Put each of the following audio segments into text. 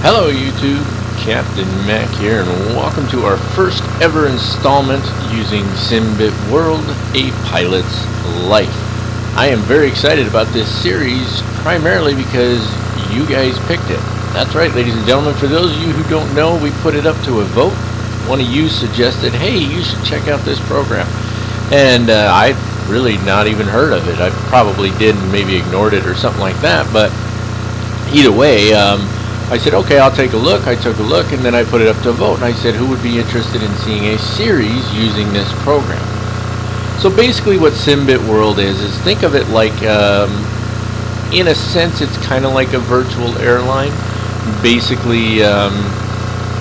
Hello YouTube, Captain Mac here, and welcome to our first ever installment using SimbitWorld, A Pilot's Life. I am very excited about this series, primarily because you guys picked it. That's right, ladies and gentlemen, for those of you who don't know, we put it up to a vote. One of you suggested, hey, you should check out this program. And I've really not even heard of it. I probably did and maybe ignored it or something like that, but either way, I said, okay, I'll take a look. I took a look, and then I put it up to a vote, and I said, who would be interested in seeing a series using this program? So basically what SimbitWorld is think of it like, in a sense, it's kind of like a virtual airline. Basically,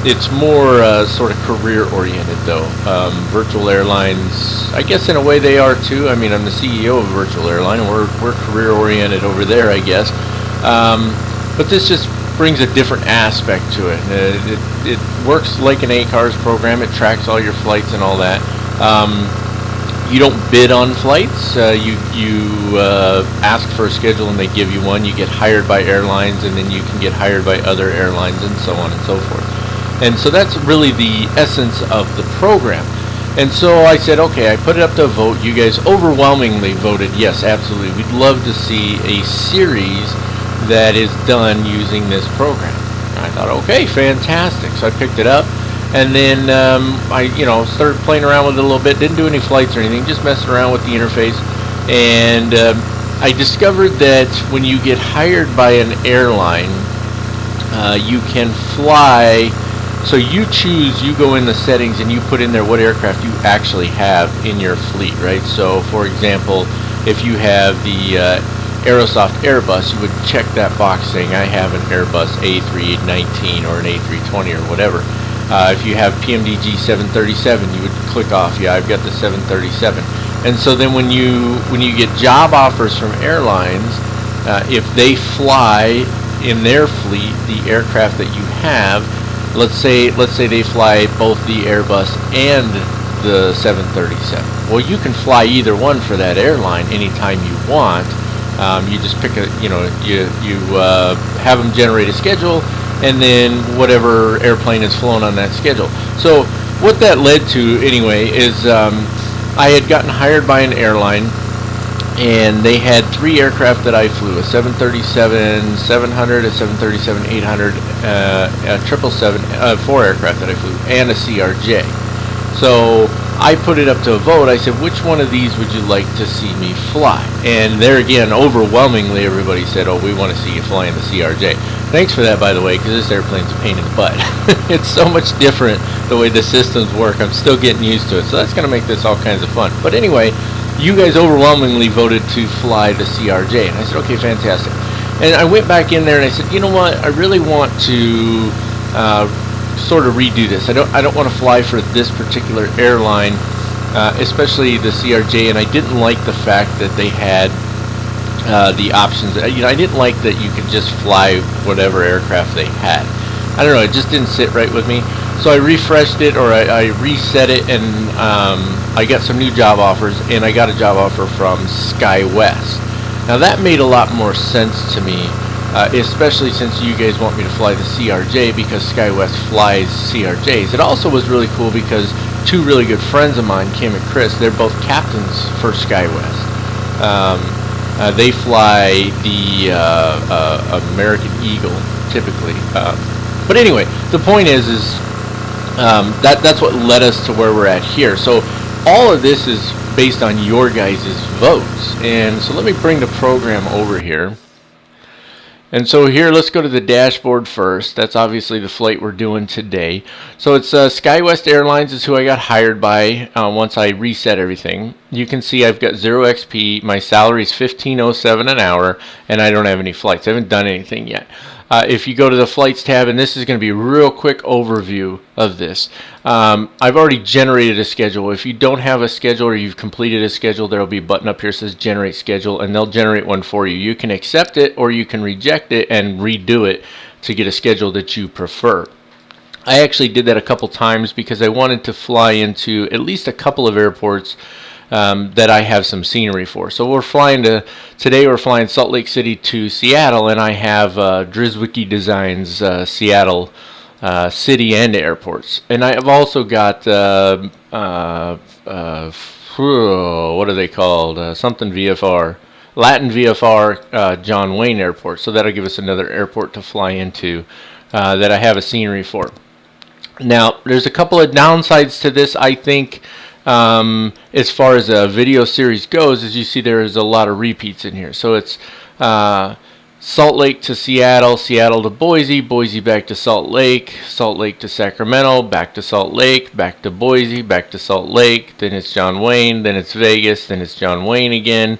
it's more sort of career-oriented, though. Virtual airlines, I guess in a way they are, too. I mean, I'm the CEO of a virtual airline, and we're career-oriented over there, I guess. But this just brings a different aspect to it. It works like an ACARS program. It tracks all your flights and all that. You don't bid on flights. You ask for a schedule and they give you one. You get hired by airlines, and then you can get hired by other airlines, and so on and so forth. And so that's really the essence of the program. And so I said, okay, I put it up to a vote. You guys overwhelmingly voted yes, absolutely. We'd love to see a series that is done using this program. I thought, okay, fantastic. So I picked it up, and then I started playing around with it a little bit. Didn't do any flights or anything, just messing around with the interface. And I discovered that when you get hired by an airline, you can fly. So you go in the settings and you put in there what aircraft you actually have in your fleet, right? So for example, if you have the Aerosoft Airbus, you would check that box saying I have an Airbus A319 or an A320 or whatever. If you have PMDG 737, you would click off, yeah, I've got the 737. And so then when you get job offers from airlines, if they fly in their fleet the aircraft that you have, let's say they fly both the Airbus and the 737. Well, you can fly either one for that airline anytime you want. You just pick a, you have them generate a schedule, and then whatever airplane is flown on that schedule. So what that led to, anyway, is I had gotten hired by an airline, and they had 3 aircraft that I flew: a 737-700, a 737-800, a 777, 4 aircraft that I flew, and a CRJ. So I put it up to a vote. I said, which one of these would you like to see me fly? And there again, overwhelmingly, everybody said, oh, we want to see you fly in the CRJ. Thanks for that, by the way, because this airplane's a pain in the butt. It's so much different the way the systems work. I'm still getting used to it, so that's going to make this all kinds of fun. But anyway, you guys overwhelmingly voted to fly the CRJ, and I said, okay, fantastic. And I went back in there and I said, you know what, I really want to sort of redo this. I don't want to fly for this particular airline, especially the CRJ, and I didn't like the fact that they had the options. I didn't like that you could just fly whatever aircraft they had. I don't know, it just didn't sit right with me. So I refreshed it, or I reset it, and I got some new job offers, and I got a job offer from SkyWest. Now that made a lot more sense to me. Especially since you guys want me to fly the CRJ, because SkyWest flies CRJs. It also was really cool because 2 really good friends of mine, Kim and Chris, they're both captains for SkyWest. They fly the American Eagle, typically. But anyway, the point is that's what led us to where we're at here. So all of this is based on your guys' votes. And so let me bring the program over here. And so here, let's go to the dashboard first. That's obviously the flight we're doing today. So it's SkyWest Airlines is who I got hired by once I reset everything. You can see I've got 0 XP. My salary is $15.07 an hour, and I don't have any flights. I haven't done anything yet. If you go to the flights tab, and this is going to be a real quick overview of this. I've already generated a schedule. If you don't have a schedule or you've completed a schedule, there will be a button up here that says generate schedule, and they'll generate one for you. You can accept it or you can reject it and redo it to get a schedule that you prefer. I actually did that a couple times because I wanted to fly into at least a couple of airports that I have some scenery for. So we're flying today we're flying Salt Lake City to Seattle, and I have Drizwiki Designs Seattle city and airports. And I have also got what are they called? Something VFR. Latin VFR John Wayne Airport. So that'll give us another airport to fly into that I have a scenery for. Now, there's a couple of downsides to this, I think, as far as a video series goes. As you see, there is a lot of repeats in here. So it's Salt Lake to Seattle, Seattle to Boise, Boise back to Salt Lake, Salt Lake to Sacramento, back to Salt Lake, back to Boise, back to Salt Lake, then it's John Wayne, then it's Vegas, then it's John Wayne again,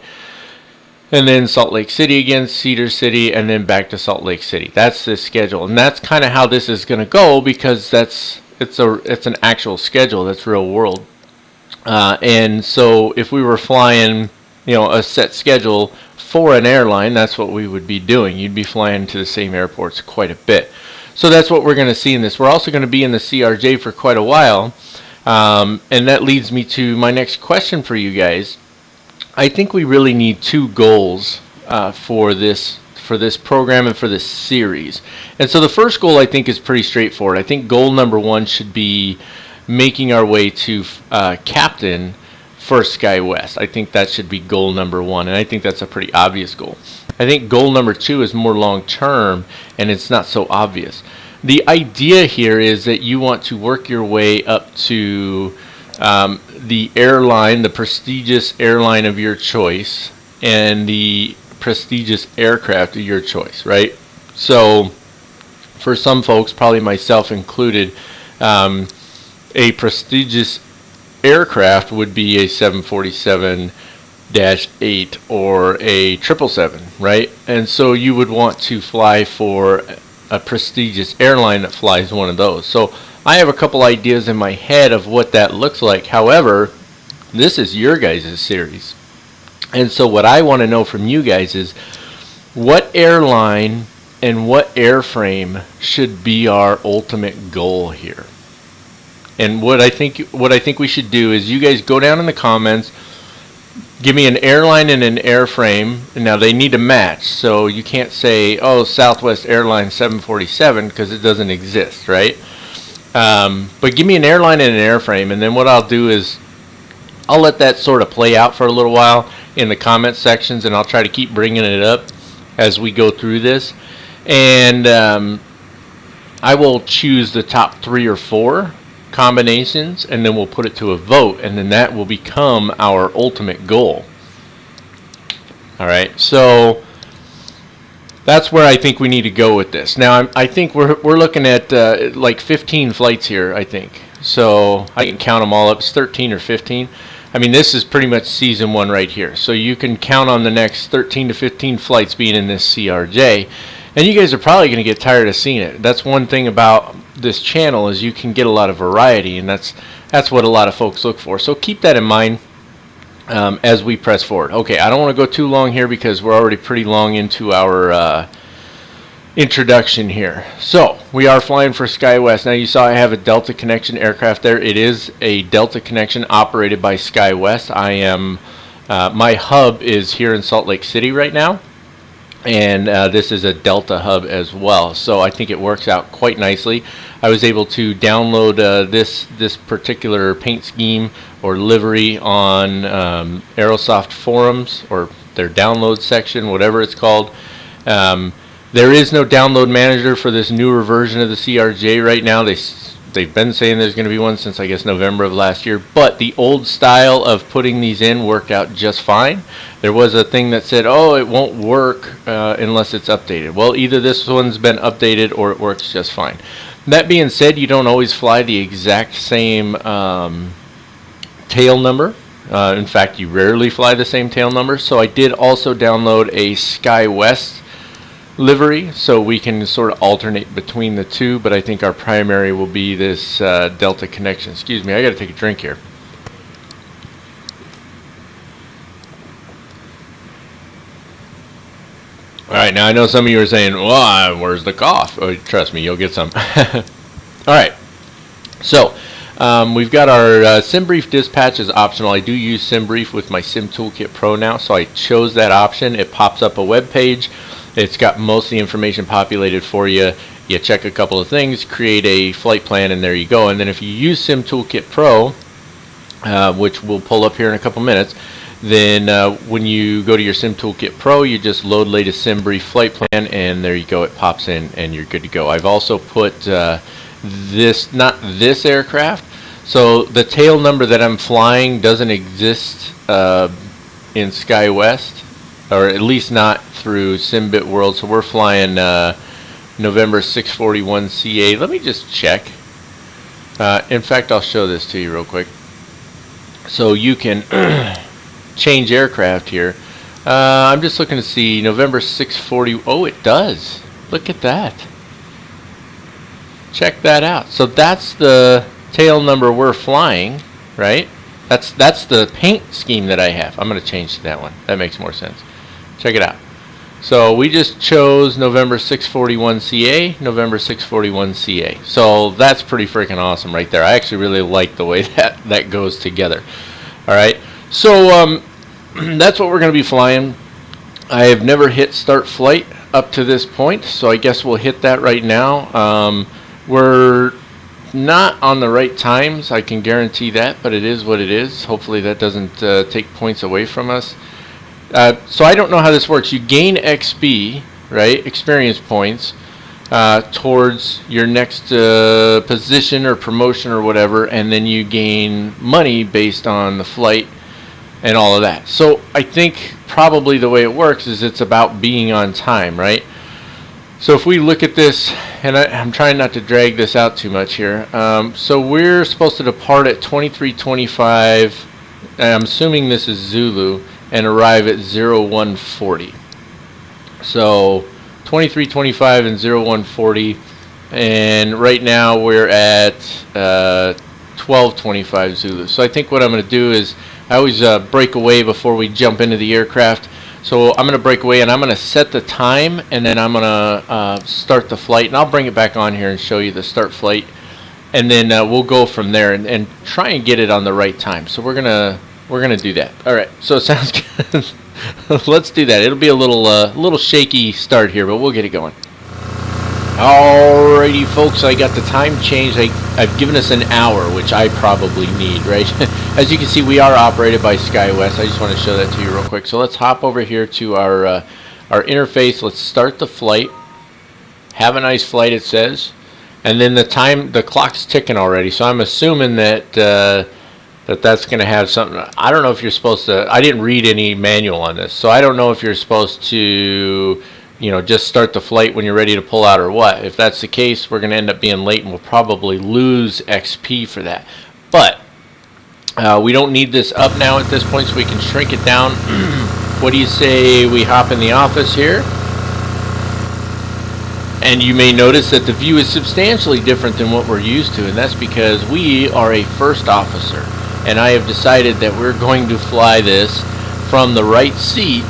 and then Salt Lake City again, Cedar City, and then back to Salt Lake City. That's the schedule, and that's kind of how this is going to go, because it's an actual schedule. That's real world. And so if we were flying, a set schedule for an airline, that's what we would be doing. You'd be flying to the same airports quite a bit. So that's what we're going to see in this. We're also going to be in the CRJ for quite a while, and that leads me to my next question for you guys. I think we really need two goals for this program and for this series. And so the first goal, I think, is pretty straightforward. I think goal number one should be making our way to captain for SkyWest. I think that should be goal number one, and I think that's a pretty obvious goal. I think goal number two is more long term, and it's not so obvious. The idea here is that you want to work your way up to the airline, the prestigious airline of your choice, and the prestigious aircraft of your choice, right? So for some folks, probably myself included, a prestigious aircraft would be a 747-8 or a 777, right? And so you would want to fly for a prestigious airline that flies one of those. So I have a couple ideas in my head of what that looks like. However, this is your guys' series. And so what I want to know from you guys is, what airline and what airframe should be our ultimate goal here? And what I think we should do is, you guys go down in the comments, give me an airline and an airframe. Now they need to match, so you can't say, oh, Southwest Airlines 747, because it doesn't exist, right? But give me an airline and an airframe, and then what I'll do is I'll let that sort of play out for a little while in the comment sections, and I'll try to keep bringing it up as we go through this. And I will choose the top 3 or 4 combinations, and then we'll put it to a vote, and then that will become our ultimate goal. All right, so that's where I think we need to go with this. Now, I think we're looking at like 15 flights here, I think. So I can count them all up. It's 13 or 15. I mean, this is pretty much season 1 right here. So you can count on the next 13 to 15 flights being in this CRJ. And you guys are probably going to get tired of seeing it. That's one thing about this channel, is you can get a lot of variety, and that's what a lot of folks look for. So keep that in mind as we press forward. Okay, I don't want to go too long here because we're already pretty long into our introduction here. So we are flying for SkyWest. Now you saw I have a Delta Connection aircraft there. It is a Delta Connection operated by SkyWest. I am my hub is here in Salt Lake City right now. And this is a Delta hub as well, so I think it works out quite nicely. I was able to download this particular paint scheme or livery on Aerosoft forums, or their download section, whatever it's called. There is no download manager for this newer version of the CRJ right now. They've been saying there's going to be one since, I guess, November of last year, but the old style of putting these in worked out just fine. There was a thing that said, oh, it won't work unless it's updated. Well, either this one's been updated or it works just fine. That being said, you don't always fly the exact same tail number. In fact, you rarely fly the same tail number. So I did also download a SkyWest livery, so we can sort of alternate between the two, but I think our primary will be this Delta Connection. Excuse me, I gotta take a drink here. Alright, now I know some of you are saying, well, where's the cough? Oh, trust me, you'll get some. Alright, so We've got our SimBrief dispatch is optional. I do use SimBrief with my Sim Toolkit Pro now, so I chose that option. It pops up a web page. It's got most of the information populated for you. You check a couple of things, create a flight plan, and there you go. And then if you use Sim Toolkit Pro, which we'll pull up here in a couple minutes, then when you go to your Sim Toolkit Pro, you just load latest SimBrief flight plan, and there you go. It pops in, and you're good to go. I've also put not this aircraft. So the tail number that I'm flying doesn't exist in SkyWest, or at least not through SimbitWorld. So we're flying November 641 CA. Let me just check. In fact, I'll show this to you real quick. So you can change aircraft here. I'm just looking to see November 640. Oh, it does. Look at that. Check that out. So that's the tail number we're flying, right? That's the paint scheme that I have. I'm going to change to that one. That makes more sense. Check it out. So we just chose November 641 CA, November 641 CA. So that's pretty freaking awesome right there. I actually really like the way that goes together. All right. So that's what we're going to be flying. I have never hit start flight up to this point, so I guess we'll hit that right now. We're not on the right times, I can guarantee that, but it is what it is. Hopefully that doesn't take points away from us. So I don't know how this works. You gain XP, right, experience points, towards your next position or promotion or whatever, and then you gain money based on the flight and all of that. So I think probably the way it works is it's about being on time, right? So if we look at this, and I'm trying not to drag this out too much here. So we're supposed to depart at 23:25. I'm assuming this is Zulu, and arrive at 0140. So 23:25 and 0140, and right now we're at 12:25 Zulu. So I think what I'm going to do is I always break away before we jump into the aircraft. So I'm going to break away and I'm going to set the time, and then I'm going to start the flight, and I'll bring it back on here and show you the start flight, and then we'll go from there and try and get it on the right time. So we're gonna do that. All right. So it sounds good. Let's do that. It'll be a little shaky start here, but we'll get it going. Alrighty, folks, I got the time changed. I've given us an hour, which I probably need, right? As you can see, we are operated by SkyWest. I just want to show that to you real quick. So let's hop over here to our interface. Let's start the flight. Have a nice flight, it says. And then the clock's ticking already. So I'm assuming that that's going to have something. I don't know if you're supposed to. I didn't read any manual on this, so I don't know if you're supposed to, just start the flight when you're ready to pull out or what. If that's the case, we're going to end up being late, and we'll probably lose XP for that. But we don't need this up now at this point, so we can shrink it down. What do you say we hop in the office here? And you may notice that the view is substantially different than what we're used to, and that's because we are a first officer, and I have decided that we're going to fly this from the right seat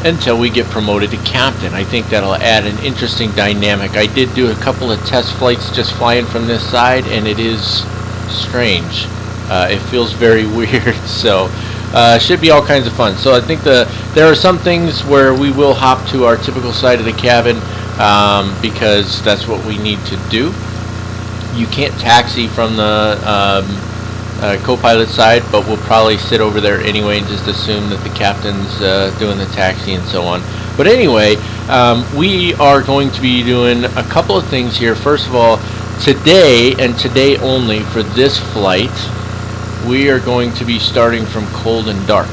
until we get promoted to captain. I think that'll add an interesting dynamic. I did do a couple of test flights just flying from this side, and it is strange. It feels very weird, so should be all kinds of fun. So I think there are some things where we will hop to our typical side of the cabin, because that's what we need to do. You can't taxi from the co-pilot side, but we'll probably sit over there anyway and just assume that the captain's doing the taxi and so on. But anyway, we are going to be doing a couple of things here. First of all, today and today only for this flight, we are going to be starting from cold and dark.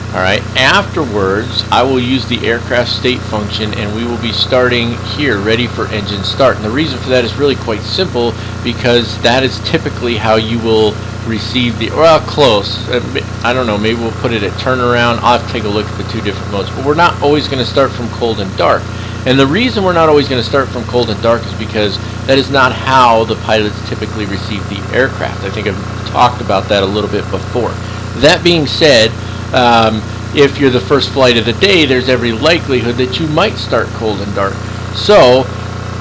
Alright, afterwards I will use the aircraft state function, and we will be starting here ready for engine start. And the reason for that is really quite simple, because that is typically how you will receive the, well, close, I don't know, maybe we'll put it at turnaround. I'll have to take a look at the two different modes, but we're not always going to start from cold and dark. And the reason we're not always going to start from cold and dark is because that is not how the pilots typically receive the aircraft. I think I've talked about that a little bit before. That being said, if you're the first flight of the day, there's every likelihood that you might start cold and dark. So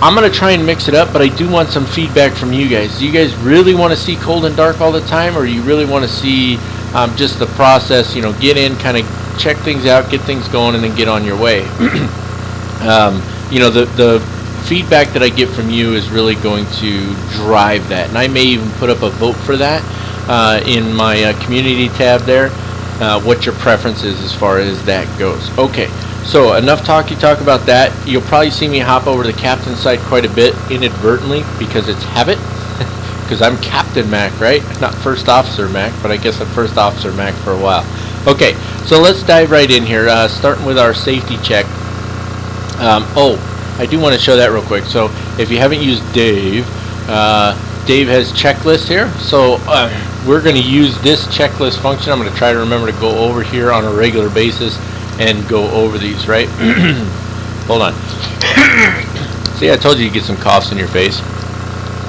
I'm going to try and mix it up, but I do want some feedback from you guys. Do you guys really want to see cold and dark all the time, or you really want to see just the process, you know, get in, kind of check things out, get things going, and then get on your way? You know, the feedback that I get from you is really going to drive that, and I may even put up a vote for that in my community tab there, what your preference is as far as that goes. Okay. So enough talk about that. You'll probably see me hop over to the captain's side quite a bit inadvertently because it's habit. Because I'm Captain Mac, right? Not First Officer Mac, but I guess I'm First Officer Mac for a while. Okay, so let's dive right in here, starting with our safety check. Oh, I do want to show that real quick. So if you haven't used Dave, Dave has checklists here. So we're going to use this checklist function. I'm going to try to remember to go over here on a regular basis and go over these, right? Hold on. See, I told you you get some coughs in your face.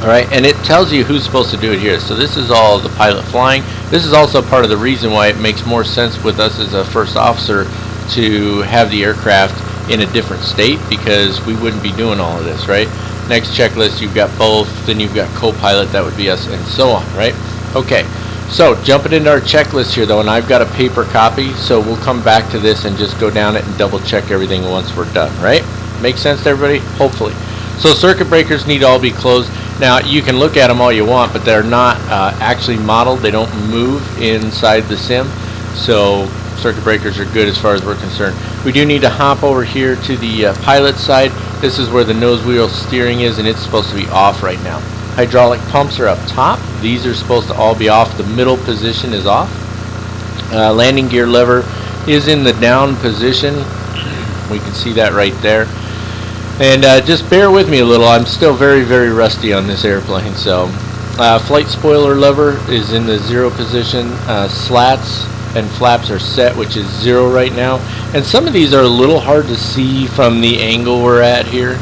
Alright, and it tells you who's supposed to do it here. So this is all the pilot flying. This is also part of the reason why it makes more sense with us as a first officer to have the aircraft in a different state, because we wouldn't be doing all of this, right? Next checklist, you've got both, then you've got co-pilot, that would be us, and so on, right? Okay. So jumping into our checklist here though, and I've got a paper copy, so we'll come back to this and just go down it and double check everything once we're done, right? Make sense to everybody? Hopefully. So circuit breakers need to all be closed. Now you can look at them all you want, but they're not actually modeled. They don't move inside the sim. So circuit breakers are good as far as we're concerned. We do need to hop over here to the pilot side. This is where the nose wheel steering is, and it's supposed to be off right now. Hydraulic pumps are up top. These are supposed to all be off. The middle position is off. Landing gear lever is in the down position. We can see that right there. And just bear with me a little. I'm still very, very rusty on this airplane. So flight spoiler lever is in the 0 position. Slats and flaps are set, which is 0 right now. And some of these are a little hard to see from the angle we're at here.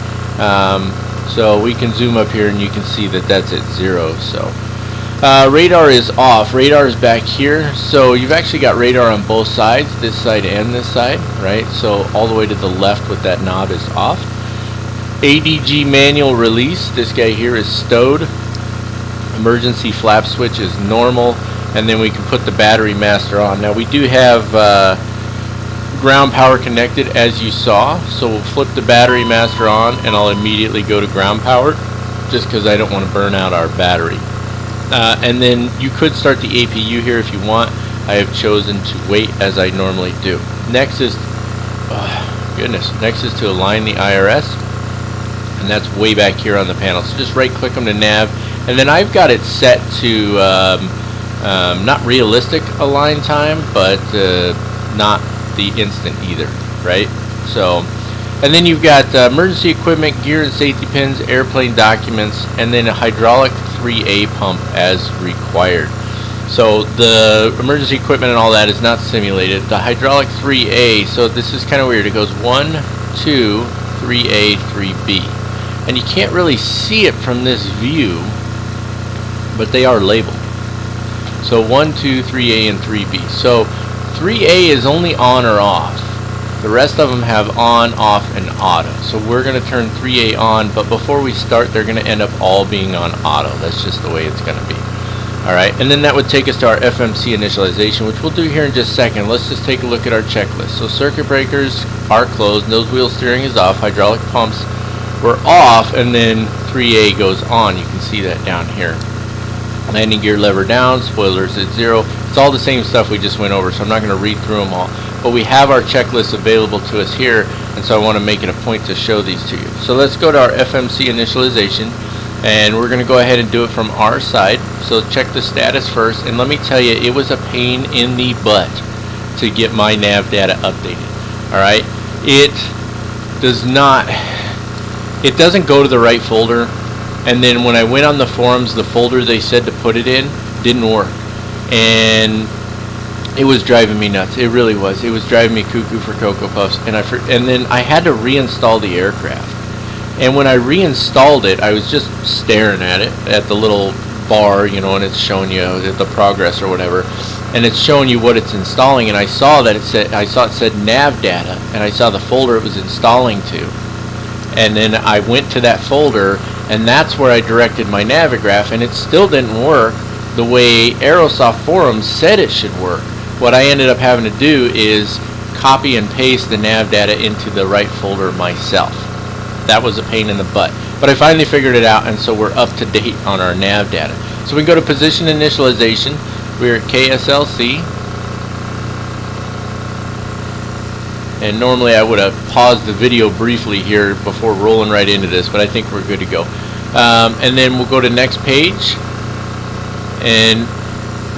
So we can zoom up here and you can see that that's at 0. So radar is off. Radar is back here. So you've actually got radar on both sides, this side and this side, right? So all the way to the left with that knob is off. ADG manual release, this guy here is stowed. Emergency flap switch is normal. And then we can put the battery master on. Now we do have ground power connected, as you saw, so we'll flip the battery master on and I'll immediately go to ground power just because I don't want to burn out our battery. And then you could start the APU here if you want. I have chosen to wait as I normally do. Next is next is to align the IRS, and that's way back here on the panel. So just right click them to nav, and then I've got it set to not realistic align time, but not the instant either, right? So, and then you've got emergency equipment, gear and safety pins, airplane documents, and then a hydraulic 3A pump as required. So the emergency equipment and all that is not simulated. The hydraulic 3A, so this is kind of weird. It goes 1, 2, 3A, 3B. And you can't really see it from this view, but they are labeled. So 1, 2, 3A, and 3B. So 3A is only on or off. The rest of them have on, off, and auto. So we're going to turn 3A on, but before we start, they're going to end up all being on auto. That's just the way it's going to be. Alright, and then that would take us to our Fmc Initialization, which we'll do here in just a second. Let's just take a look at our checklist. So circuit breakers are closed, nose wheel steering is off, hydraulic pumps were off, and then 3A goes on. You can see that down here. Landing gear lever down, spoilers at 0. It's all the same stuff we just went over, so I'm not going to read through them all. But we have our checklist available to us here, and so I want to make it a point to show these to you. So let's go to our Fmc Initialization, and we're going to go ahead and do it from our side. So check the status first, and let me tell you, it was a pain in the butt to get my nav data updated. Alright, it doesn't go to the right folder. And then when I went on the forums, the folder they said to put it in didn't work. And it was driving me nuts. It really was. It was driving me cuckoo for Cocoa Puffs. And then I had to reinstall the aircraft. And when I reinstalled it, I was just staring at it, at the little bar, you know, and it's showing you the progress or whatever. And it's showing you what it's installing. And I saw that it said nav data. And I saw the folder it was installing to. and then I went to that folder, and that's where I directed my Navigraph, and it still didn't work the way Aerosoft forums said it should work. What I ended up having to do is copy and paste the nav data into the right folder myself. That was a pain in the butt, but I finally figured it out, and so we're up to date on our nav data. So we can go to position initialization. We're at KSLC, and normally I would have paused the video briefly here before rolling right into this, but I think we're good to go. And then we'll go to next page, and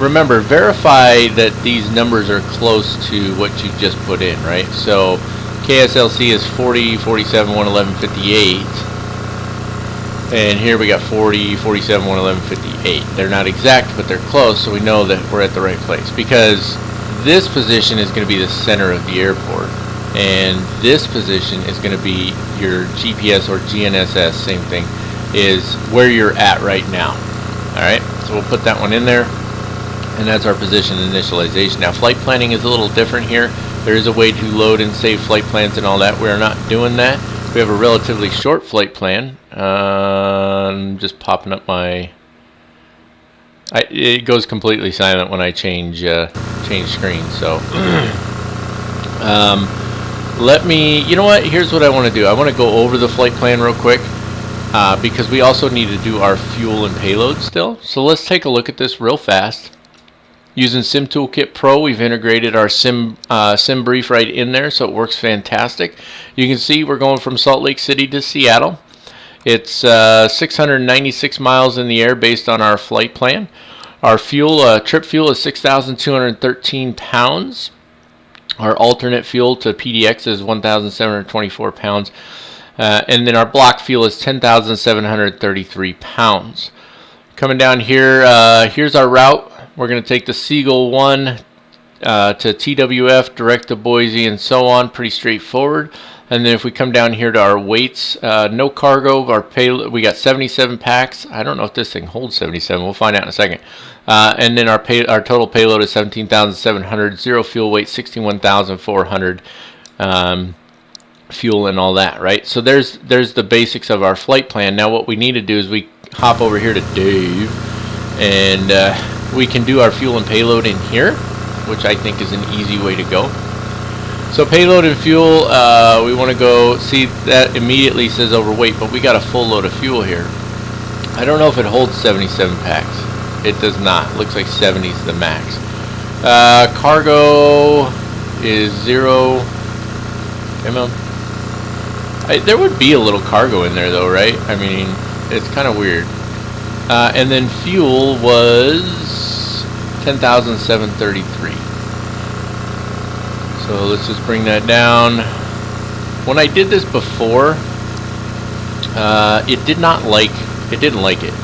remember, verify that these numbers are close to what you just put in, right? So KSLC is 40, 47, 111, 58. And here we got 40, 47, 111, 58. They're not exact, but they're close, so we know that we're at the right place. Because this position is going to be the center of the airport. And this position is going to be your GPS or GNSS, same thing, is where you're at right now. Alright, so we'll put that one in there. And that's our position initialization. Now, flight planning is a little different here. There is a way to load and save flight plans and all that. We're not doing that. We have a relatively short flight plan. I'm just popping up my... it goes completely silent when I change screen. So, let me... You know what? Here's what I want to do. I want to go over the flight plan real quick. Because we also need to do our fuel and payload still. So let's take a look at this real fast. Using Sim Toolkit Pro, we've integrated our sim brief right in there, so it works fantastic. You can see we're going from Salt Lake City to Seattle. It's 696 miles in the air based on our flight plan. Our fuel, trip fuel is 6,213 pounds. Our alternate fuel to PDX is 1,724 pounds. And then our block fuel is 10,733 pounds. Coming down here, here's our route. We're going to take the Seagull 1 to TWF, direct to Boise, and so on. Pretty straightforward. And then if we come down here to our weights, no cargo. Our payload, we got 77 packs. I don't know if this thing holds 77. We'll find out in a second. And then our total payload is 17,700. Zero fuel weight, 61,400. Fuel and all that, right? So there's the basics of our flight plan. Now what we need to do is we hop over here to Dave, and we can do our fuel and payload in here, which I think is an easy way to go. So payload and fuel, we want to go, see that immediately says overweight, but we got a full load of fuel here. I don't know if it holds 77 packs. It does not. Looks like 70 is the max. Cargo is 0. Come on. There would be a little cargo in there though, right? I mean, it's kind of weird. And then fuel was 10,733. So let's just bring that down. When I did this before, it didn't like it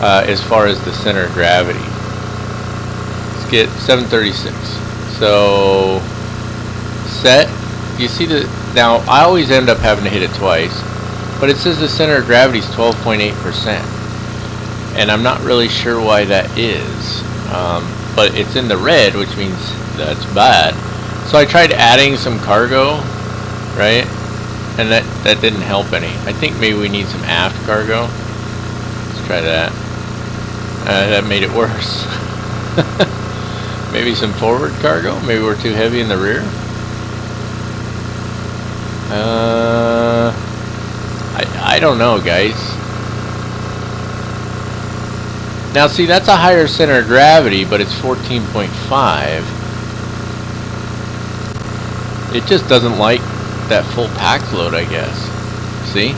as far as the center of gravity. Let's get 736. So set. You see the now I always end up having to hit it twice, but it says the center of gravity is 12.8%. And I'm not really sure why that is, but it's in the red, which means that's bad. So I tried adding some cargo, right, and that didn't help any. I think maybe we need some aft cargo. Let's try that. That made it worse. Maybe some forward cargo. Maybe we're too heavy in the rear. I don't know, guys. Now see, that's a higher center of gravity, but it's 14.5. It just doesn't like that full pack load, I guess. See?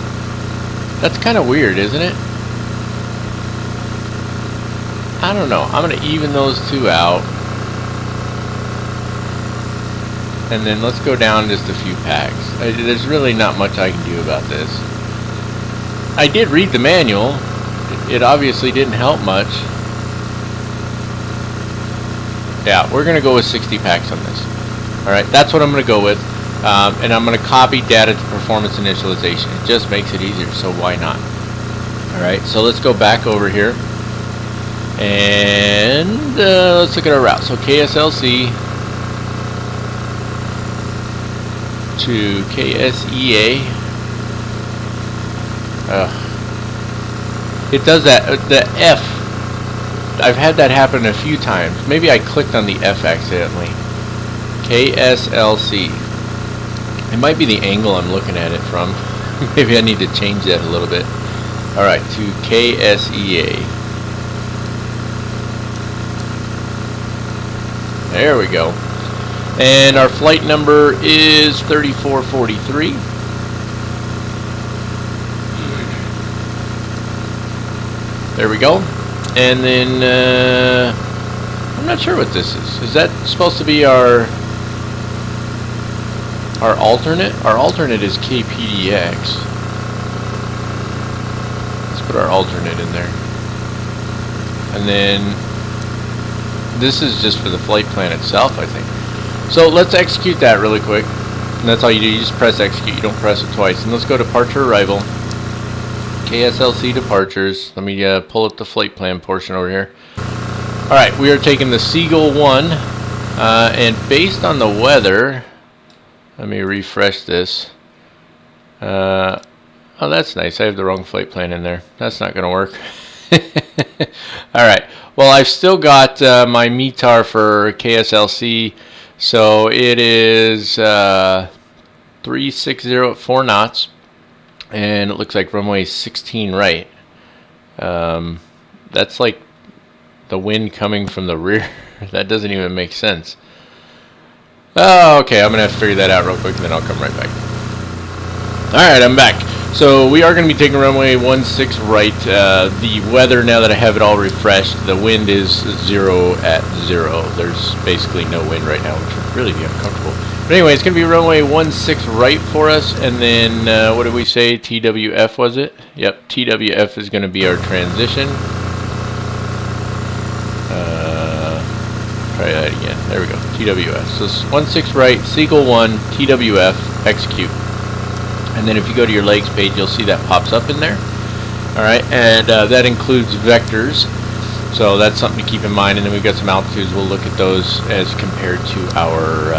That's kind of weird, isn't it? I don't know. I'm going to even those two out. And then let's go down just a few packs. There's really not much I can do about this. I did read the manual. It obviously didn't help much. Yeah, we're going to go with 60 packs on this. Alright, that's what I'm going to go with. And I'm going to copy data to performance initialization. It just makes it easier, so why not? Alright, so let's go back over here. And let's look at our route. So KSLC to KSEA. It does that. The F. I've had that happen a few times. Maybe I clicked on the F accidentally. KSLC. It might be the angle I'm looking at it from. Maybe I need to change that a little bit. Alright, to KSEA. There we go. And our flight number is 3443. There we go. And then, I'm not sure what this is. Is that supposed to be our alternate? Our alternate is KPDX. Let's put our alternate in there. And then, this is just for the flight plan itself, I think. So let's execute that really quick. And that's all you do. You just press execute. You don't press it twice. And let's go departure arrival. KSLC departures. Let me pull up the flight plan portion over here. Alright, we are taking the Seagull 1. And based on the weather, let me refresh this. Oh, that's nice. I have the wrong flight plan in there. That's not going to work. Alright, well, I've still got my METAR for KSLC. So it is 360 at 4 knots. And it looks like runway 16 right. That's like the wind coming from the rear. That doesn't even make sense. Oh, okay, I'm going to have to figure that out real quick and then I'll come right back. Alright, I'm back. So we are going to be taking runway 16 right. The weather, now that I have it all refreshed, the wind is 0 at 0. There's basically no wind right now, which would really be uncomfortable. But anyway, it's going to be runway 16 right for us. And then, what did we say? TWF was it? Yep, TWF is going to be our transition. Try that again. There we go. TWF. So 16 right, Seagull 1, TWF, execute. And then if you go to your legs page, you'll see that pops up in there. Alright, and that includes vectors. So that's something to keep in mind. And then we've got some altitudes. We'll look at those as compared to our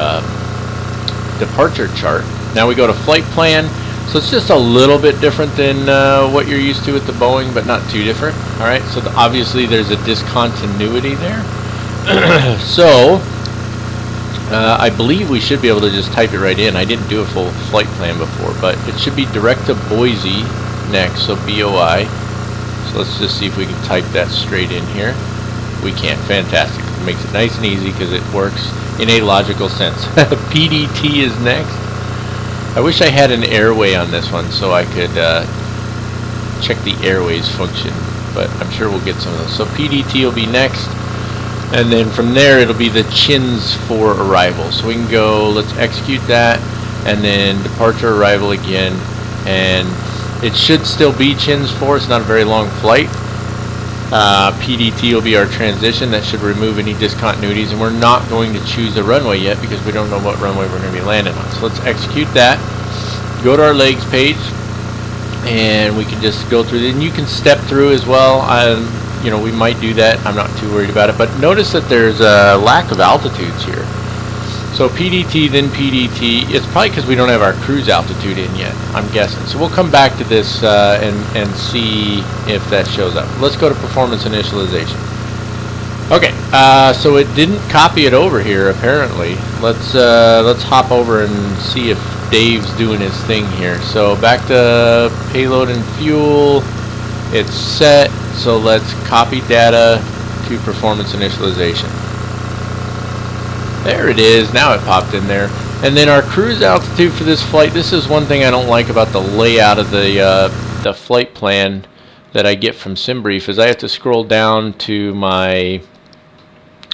departure chart. Now we go to flight plan. So it's just a little bit different than what you're used to with the Boeing, but not too different. Alright, so obviously there's a discontinuity there. So I believe we should be able to just type it right in. I didn't do a full flight plan before, but it should be direct to Boise next, so BOI. So let's just see if we can type that straight in here. We can. Fantastic. It makes it nice and easy because it works in a logical sense. PDT is next. I wish I had an airway on this one so I could check the airways function, but I'm sure we'll get some of those. So PDT will be next. And then from there, it'll be the chins for arrival. So we can go, let's execute that, and then departure arrival again. And it should still be chins for. It's not a very long flight. PDT will be our transition. That should remove any discontinuities. And we're not going to choose a runway yet because we don't know what runway we're going to be landing on. So let's execute that. Go to our legs page, and we can just go through it. And you can step through as well. You know, we might do that. I'm not too worried about it. But notice that there's a lack of altitudes here. So PDT, then PDT. It's probably because we don't have our cruise altitude in yet, I'm guessing. So we'll come back to this and see if that shows up. Let's go to Performance Initialization. Okay, so it didn't copy it over here, apparently. Let's hop over and see if Dave's doing his thing here. So back to Payload and Fuel. It's set. So let's copy data to Performance Initialization. There it is. Now it popped in there. And then our cruise altitude for this flight. This is one thing I don't like about the layout of the flight plan that I get from SimBrief is I have to scroll down to my,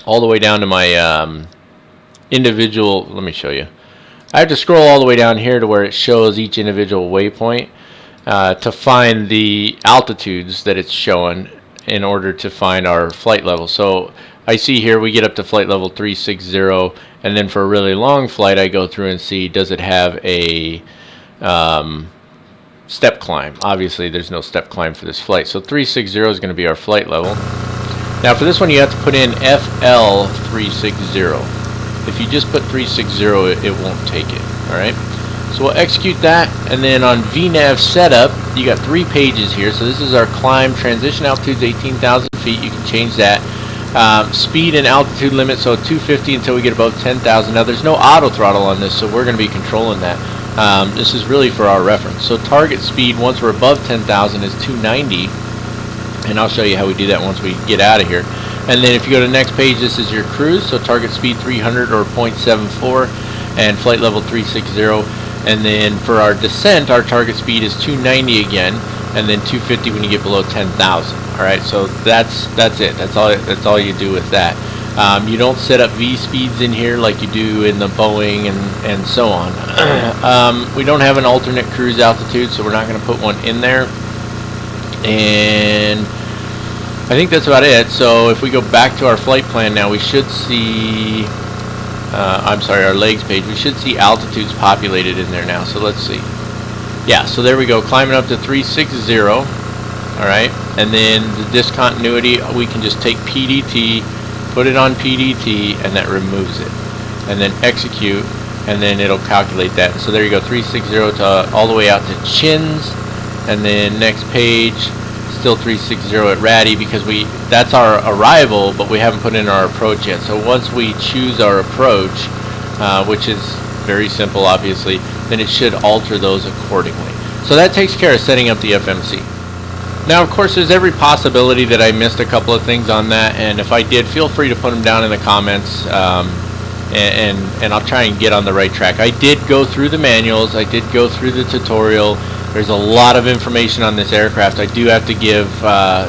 all the way down to my individual. Let me show you. I have to scroll all the way down here to where it shows each individual waypoint. To find the altitudes that it's showing in order to find our flight level. So I see here we get up to flight level 360, and then for a really long flight I go through and see, does it have a step climb. Obviously there's no step climb for this flight, so 360 is going to be our flight level. Now for this one you have to put in FL 360. If you just put 360 it won't take it. Alright, so we'll execute that, and then on VNAV setup you got 3 pages here. So this is our climb. Transition altitude's 18,000 feet. You can change that. Speed and altitude limit, so 250 until we get above 10,000. Now there's no auto throttle on this, so we're going to be controlling that. This is really for our reference. So target speed once we're above 10,000 is 290, and I'll show you how we do that once we get out of here. And then if you go to the next page, this is your cruise. So target speed 300 or 0.74, and flight level 360. And then for our descent, our target speed is 290 again, and then 250 when you get below 10,000. All right, so that's it. That's all you do with that. You don't set up V speeds in here like you do in the Boeing and so on. We don't have an alternate cruise altitude, so we're not going to put one in there. And I think that's about it. So if we go back to our flight plan now, we should see, I'm sorry, our legs page, we should see altitudes populated in there now. So let's see. Yeah, so there we go, climbing up to 360. All right, and then the discontinuity, we can just take PDT, put it on PDT, and that removes it. And then execute, and then it'll calculate that. And so there you go, 360 to all the way out to Chins, and then next page, still 360 at Ratty, because that's our arrival, but we haven't put in our approach yet. So once we choose our approach, which is very simple obviously, then it should alter those accordingly. So that takes care of setting up the FMC. Now of course there's every possibility that I missed a couple of things on that, and if I did, feel free to put them down in the comments, and I'll try and get on the right track. I did go through the manuals, I did go through the tutorial. There's a lot of information on this aircraft. I do have to give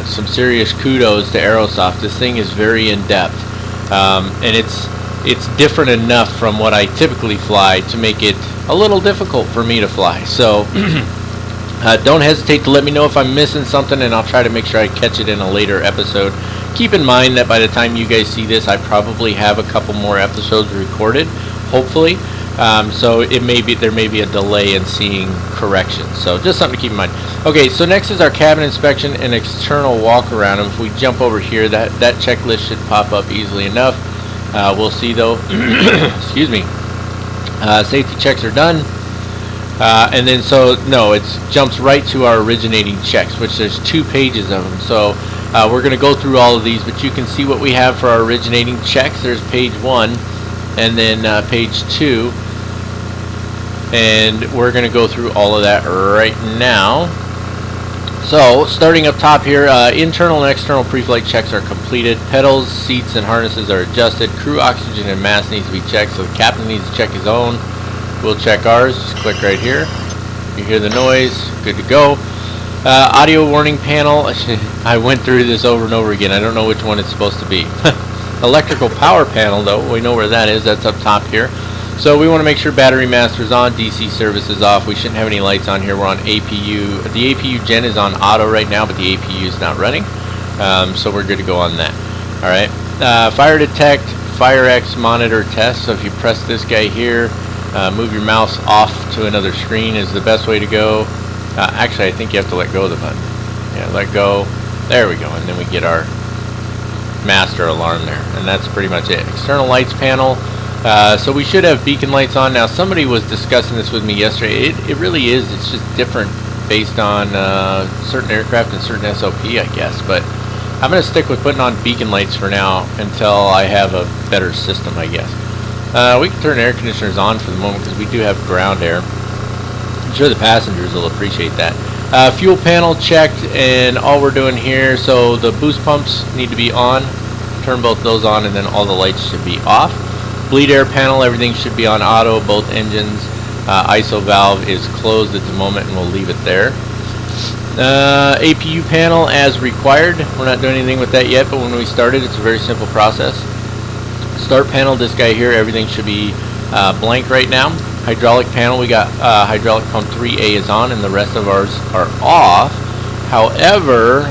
some serious kudos to Aerosoft. This thing is very in-depth, and it's different enough from what I typically fly to make it a little difficult for me to fly. So don't hesitate to let me know if I'm missing something, and I'll try to make sure I catch it in a later episode. Keep in mind that by the time you guys see this, I probably have a couple more episodes recorded, hopefully. So there may be a delay in seeing corrections. So just something to keep in mind. Okay, so next is our cabin inspection and external walk around. And if we jump over here, that checklist should pop up easily enough. We'll see though. Excuse me. Safety checks are done. And then it jumps right to our originating checks, which there's 2 pages of them. So we're going to go through all of these, but you can see what we have for our originating checks. There's page 1 and then page 2. And we're going to go through all of that right now. So starting up top here, internal and external pre-flight checks are completed. Pedals, seats, and harnesses are adjusted. Crew oxygen and mass needs to be checked, so the captain needs to check his own. We'll check ours. Just click right here. You hear the noise. Good to go. Audio warning panel. I went through this over and over again. I don't know which one it's supposed to be. Electrical power panel, though. We know where that is. That's up top here. So we want to make sure battery master is on, DC service is off. We shouldn't have any lights on here. We're on APU. The APU gen is on auto right now, but the APU is not running. So we're good to go on that. All right. Fire detect, Fire X monitor test. So if you press this guy here, move your mouse off to another screen is the best way to go. Actually, I think you have to let go of the button. Yeah, let go. There we go. And then we get our master alarm there. And that's pretty much it. External lights panel. So we should have beacon lights on. Now somebody was discussing this with me yesterday. It really is. It's just different based on certain aircraft and certain SOP, I guess. But I'm going to stick with putting on beacon lights for now until I have a better system, I guess. We can turn air conditioners on for the moment because we do have ground air. I'm sure the passengers will appreciate that. Fuel panel checked, and all we're doing here, so the boost pumps need to be on. Turn both those on, and then all the lights should be off. Bleed air panel, everything should be on auto, both engines. ISO valve is closed at the moment, and we'll leave it there. APU panel as required. We're not doing anything with that yet, but when we started, it's a very simple process. Start panel, this guy here, everything should be blank right now. Hydraulic panel, we got hydraulic pump 3A is on, and the rest of ours are off. However,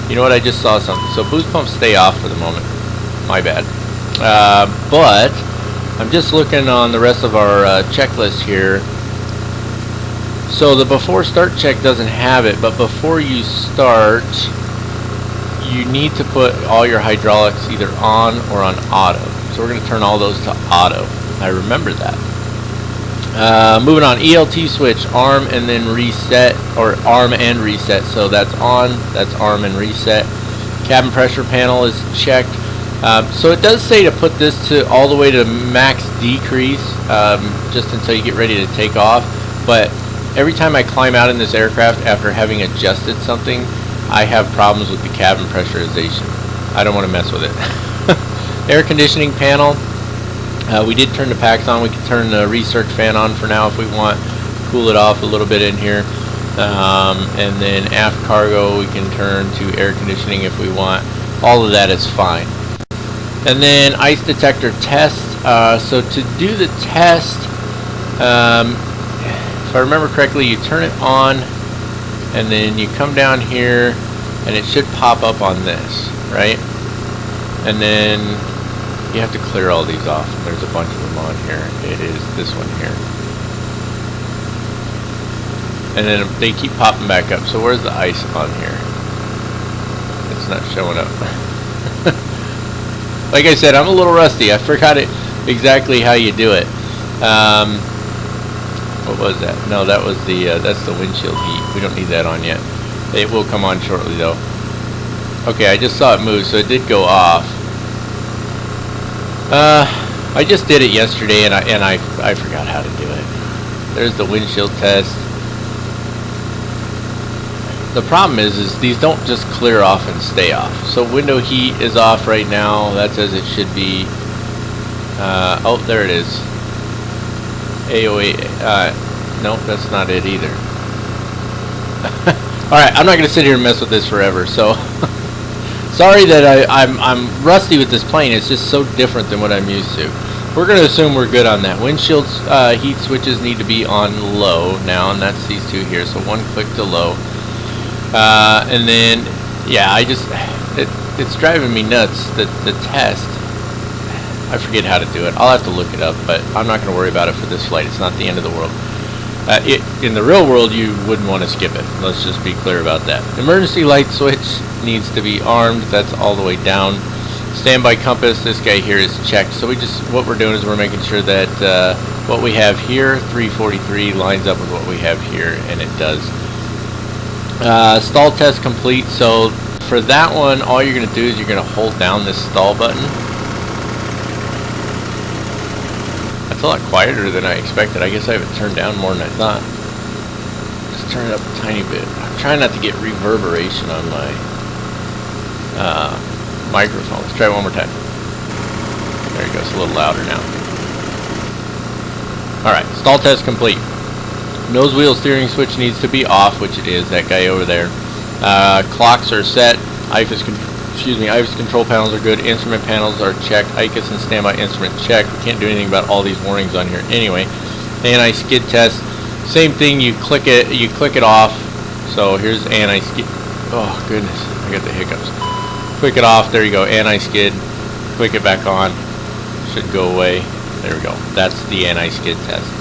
you know what, I just saw something. So boost pumps stay off for the moment. My bad. But I'm just looking on the rest of our checklist here. So the before start check doesn't have it, but before you start, you need to put all your hydraulics either on or on auto. So we're going to turn all those to auto. I remember that. Moving on, ELT switch, arm and then reset, or arm and reset. So that's on, that's arm and reset. Cabin pressure panel is checked. So it does say to put this to all the way to max decrease, just until you get ready to take off. But every time I climb out in this aircraft after having adjusted something, I have problems with the cabin pressurization. I don't want to mess with it. Air conditioning panel. We did turn the packs on. We can turn the research fan on for now if we want. Cool it off a little bit in here. And then aft cargo we can turn to air conditioning if we want. All of that is fine. And then ice detector test. So to do the test, if I remember correctly, you turn it on and then you come down here and it should pop up on this, right? And then you have to clear all these off. There's a bunch of them on here. It is this one here. And then they keep popping back up. So where's the ice on here? It's not showing up. Like I said, I'm a little rusty. I forgot it exactly how you do it. What was that? No, that was the that's the windshield heat. We don't need that on yet. It will come on shortly though. Okay, I just saw it move, so it did go off. I just did it yesterday, and I forgot how to do it. There's the windshield test. The problem is these don't just clear off and stay off. So window heat is off right now. That's as it should be. Oh, there it is. AOA. Nope, that's not it either. All right, I'm not going to sit here and mess with this forever. So. Sorry that I'm rusty with this plane. It's just so different than what I'm used to. We're going to assume we're good on that. Windshield heat switches need to be on low now, and that's these two here. So one click to low. And then, yeah, it's driving me nuts, the test. I forget how to do it. I'll have to look it up, but I'm not going to worry about it for this flight. It's not the end of the world. In the real world, you wouldn't want to skip it. Let's just be clear about that. Emergency light switch needs to be armed. That's all the way down. Standby compass, this guy here is checked. So what we're doing is we're making sure that what we have here, 343, lines up with what we have here, and it does. Stall test complete. So for that one, all you're going to do is you're going to hold down this stall button. It's a lot quieter than I expected. I guess I have it turned down more than I thought. Just turn it up a tiny bit. I'm trying not to get reverberation on my microphone. Let's try it one more time. There you go. It's a little louder now. Alright, stall test complete. Nose wheel steering switch needs to be off, which it is, that guy over there. Clocks are set. IFAS control panels are good. Instrument panels are checked. ICAS and standby instrument checked. We can't do anything about all these warnings on here anyway. Anti-skid test. Same thing. You click it off. So here's anti-skid. Oh goodness, I got the hiccups. Click it off. There you go. Anti-skid. Click it back on. Should go away. There we go. That's the anti-skid test.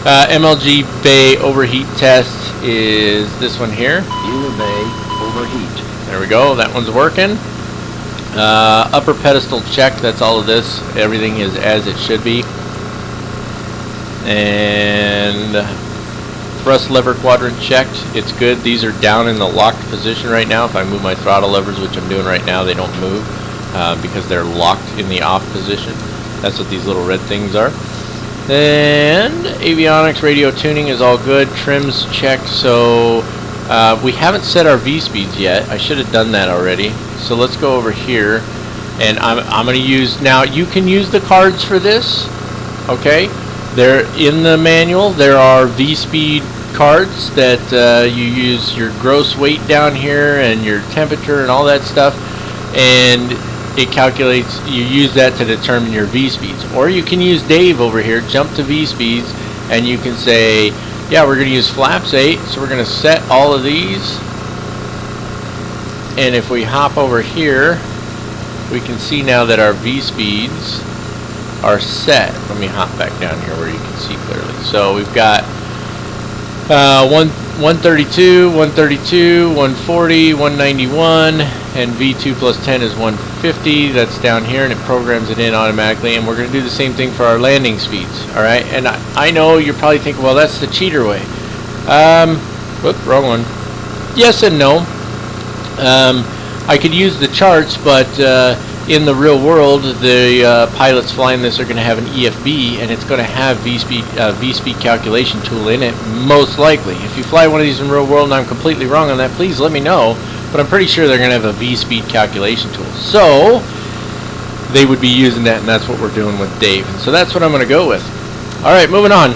MLG bay overheat test is this one here. Viewer bay overheat. There we go, that one's working. Upper pedestal check, that's all of this. Everything is as it should be. And thrust lever quadrant checked, it's good. These are down in the locked position right now. If I move my throttle levers, which I'm doing right now, they don't move because they're locked in the off position. That's what these little red things are. And avionics radio tuning is all good. Trims checked, so we haven't set our V-speeds yet. I should have done that already. So let's go over here, and I'm going to use, now you can use the cards for this, okay? They're in the manual. There are V-speed cards that you use your gross weight down here and your temperature and all that stuff, and it calculates, you use that to determine your V-speeds. Or you can use Dave over here, jump to V-speeds, and you can say, yeah, we're going to use flaps 8, so we're going to set all of these. And if we hop over here, we can see now that our V-speeds are set. Let me hop back down here where you can see clearly. So we've got 132, 132, 140, 191, and V2 plus 10 is 150. That's down here, and it programs it in automatically, and we're going to do the same thing for our landing speeds. Alright, and I know you're probably thinking, well, that's the cheater way. Whoop, wrong one. Yes and no. I could use the charts, but in the real world, the pilots flying this are going to have an EFB, and it's going to have V-speed calculation tool in it, most likely. If you fly one of these in real world and I'm completely wrong on that, please let me know. But I'm pretty sure they're going to have a V-speed calculation tool. So they would be using that, and that's what we're doing with Dave. And so that's what I'm going to go with. Alright, moving on.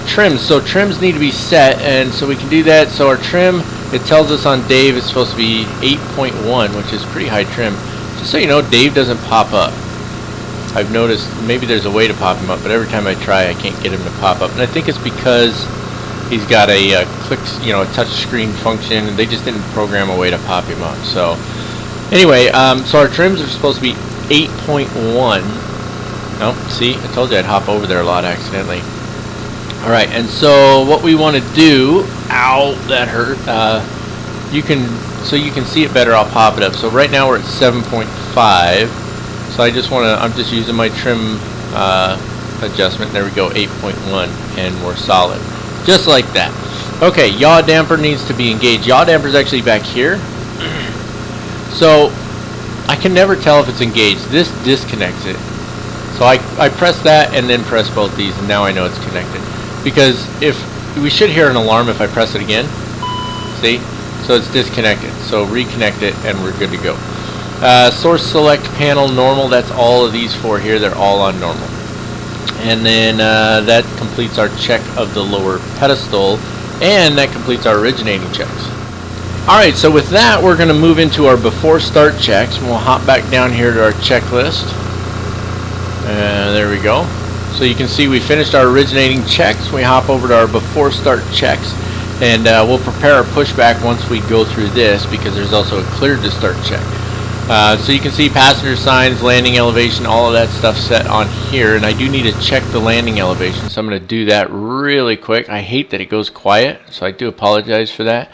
Trims. So trims need to be set, and so we can do that. So our trim, it tells us on Dave it's supposed to be 8.1, which is pretty high trim. Just so you know, Dave doesn't pop up. I've noticed maybe there's a way to pop him up, but every time I try, I can't get him to pop up. And I think it's because he's got a a touch screen function, and they just didn't program a way to pop him up. So anyway, so our trims are supposed to be 8.1. Oh, see, I told you I'd hop over there a lot accidentally. Alright, and so what we want to do, ow, that hurt, you can see it better, I'll pop it up. So right now we're at 7.5, so I'm just using my trim adjustment. There we go, 8.1, and we're solid. Just like that. Okay, Yaw Damper needs to be engaged. Yaw Damper is actually back here. So I can never tell if it's engaged. This disconnects it. So I press that and then press both these, and now I know it's connected. Because we should hear an alarm if I press it again. See? So it's disconnected. So reconnect it and we're good to go. Source select panel normal. That's all of these four here. They're all on normal. And then that completes our check of the lower pedestal, and that completes our originating checks. Alright, so with that we're going to move into our before start checks, and we'll hop back down here to our checklist. There we go. So you can see we finished our originating checks. We hop over to our before start checks, and we'll prepare our pushback once we go through this, because there's also a cleared to start check. So you can see passenger signs, landing elevation, all of that stuff set on here, and I do need to check the landing elevation, so I'm going to do that really quick. I hate that it goes quiet, so I do apologize for that.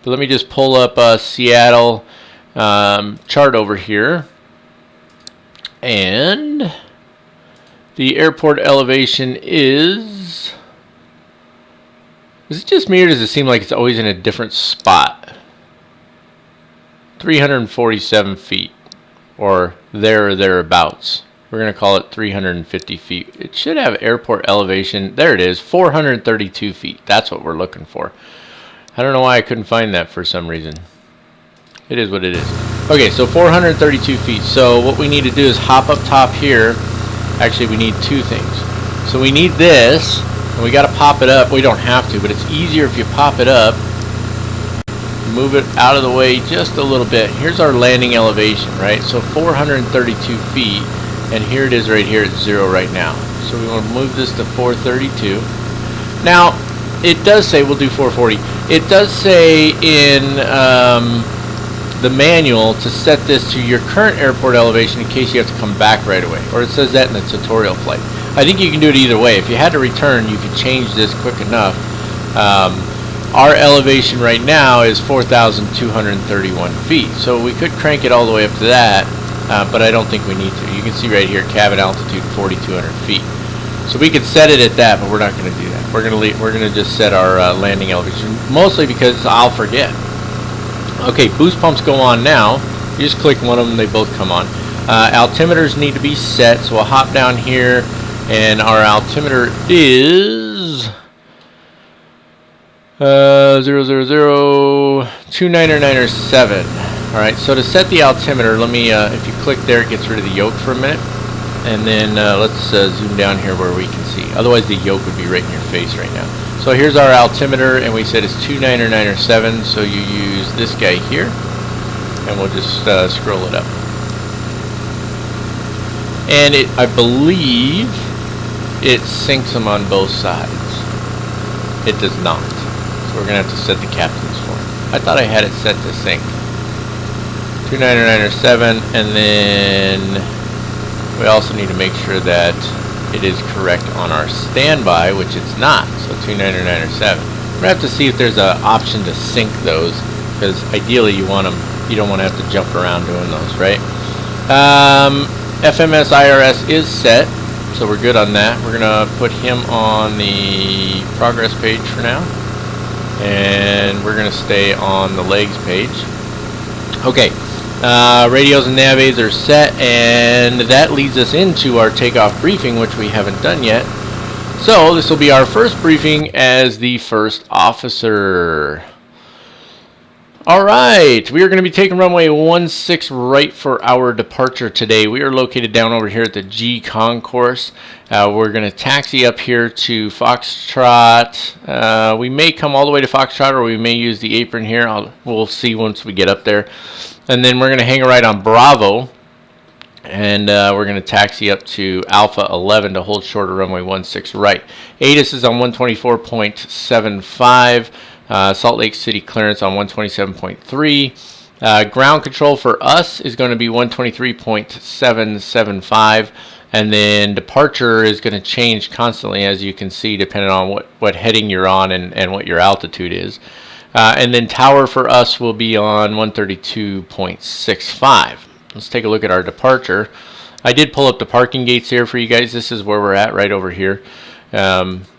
But let me just pull up Seattle chart over here, and the airport elevation is it just me, or does it seem like it's always in a different spot? 347 feet, or there or thereabouts. We're going to call it 350 feet. It should have airport elevation. There it is, 432 feet. That's what we're looking for. I don't know why I couldn't find that for some reason. It is what it is. Okay, so 432 feet. So what we need to do is hop up top here. Actually, we need two things. So we need this, and we got to pop it up. We don't have to, but it's easier if you pop it up. Move it out of the way just a little bit. Here's our landing elevation, right? So 432 feet, and here it is right here at 0 right now. So we want to move this to 432. Now, it does say we'll do 440. It does say in the manual to set this to your current airport elevation in case you have to come back right away, or it says that in the tutorial flight. I think you can do it either way. If you had to return, you could change this quick enough. Our elevation right now is 4,231 feet, so we could crank it all the way up to that, but I don't think we need to. You can see right here, cabin altitude 4,200 feet. So we could set it at that, but we're not going to do that. We're going to just set our landing elevation, mostly because I'll forget. Okay, boost pumps go on now. You just click one of them, they both come on. Altimeters need to be set, so we'll hop down here, and our altimeter is 0002997. Alright, so to set the altimeter, let me, if you click there, it gets rid of the yoke for a minute. And then let's zoom down here where we can see. Otherwise the yoke would be right in your face right now. So here's our altimeter, and we said it's 29907, so you use this guy here, and we'll just scroll it up. And I believe it syncs them on both sides. It does not. So we're going to have to set the captains for it. I thought I had it set to sync. 29907, and then we also need to make sure that it is correct on our standby, which it's not, so 29907. We're going to have to see if there's an option to sync those, because ideally you want them You don't want to have to jump around doing those, right? FMS IRS is set, so we're good on that. We're going to put him on the progress page for now. And we're going to stay on the legs page. Okay, radios and nav aids are set, and that leads us into our takeoff briefing, which we haven't done yet. So this will be our first briefing as the first officer. Alright, we are going to be taking runway 16 right for our departure today. We are located down over here at the G concourse. We're going to taxi up here to Foxtrot. We may come all the way to Foxtrot, or we may use the apron here. We'll see once we get up there. And then we're going to hang a right on Bravo. And we're going to taxi up to Alpha 11 to hold short of runway 16 right. ATIS is on 124.75. Salt Lake City clearance on 127.3. Ground control for us is going to be 123.775. And then departure is going to change constantly, as you can see, depending on what heading you're on and what your altitude is. And then tower for us will be on 132.65. Let's take a look at our departure. I did pull up the parking gates here for you guys. This is where we're at, right over here.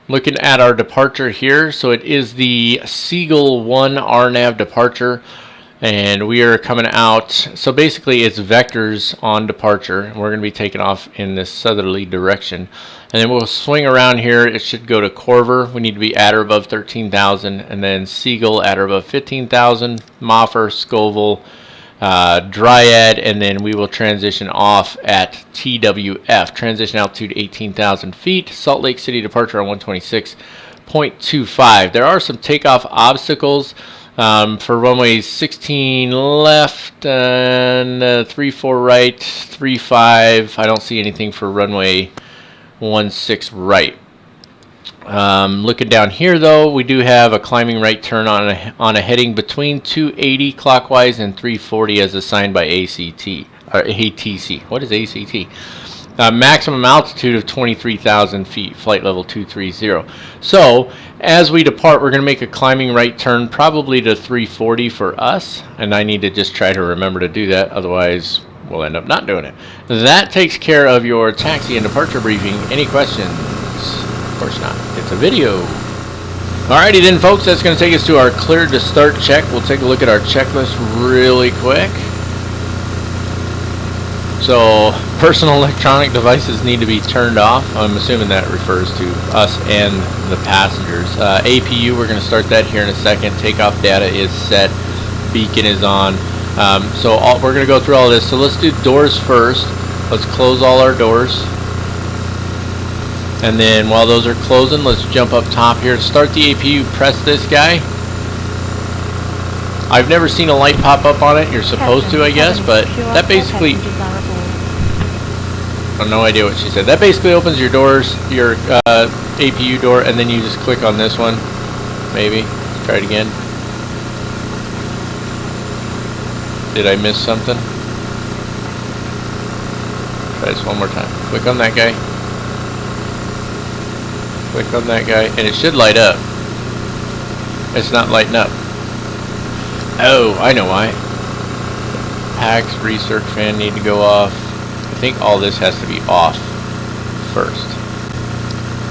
Looking at our departure here, so it is the Seagull 1 RNAV departure, and we are coming out. So basically it's vectors on departure, and we're going to be taking off in this southerly direction. And then we'll swing around here. It should go to Corver. We need to be at or above 13,000, and then Seagull at or above 15,000, Moffer, Scoville, Dryad, and then we will transition off at TWF. Transition altitude 18,000 feet. Salt Lake City departure on 126.25. There are some takeoff obstacles for runways 16 left and 34 right, 35. I don't see anything for runway 16 right. Looking down here, though, we do have a climbing right turn on a heading between 280 clockwise and 340 as assigned by ATC. What is ACT? Maximum altitude of 23,000 feet, flight level 230. So as we depart, we're going to make a climbing right turn, probably to 340 for us, and I need to just try to remember to do that, otherwise we'll end up not doing it. That takes care of your taxi and departure briefing. Any questions? Of course not. It's a video. Alrighty then, folks, that's going to take us to our cleared to start check. We'll take a look at our checklist really quick. So, personal electronic devices need to be turned off. I'm assuming that refers to us and the passengers. APU, we're going to start that here in a second. Takeoff data is set. Beacon is on. We're going to go through all this. So let's do doors first. Let's close all our doors. And then while those are closing, let's jump up top here. To start the APU, press this guy. I've never seen a light pop up on it. You're supposed to, I guess, but that basically... I have no idea what she said. That basically opens your doors, your APU door, and then you just click on this one. Maybe. Let's try it again. Did I miss something? Try this one more time. Click on that guy. Click on that guy, and it should light up. It's not lighting up. Oh, I know why. Packs, research fan need to go off. I think all this has to be off first.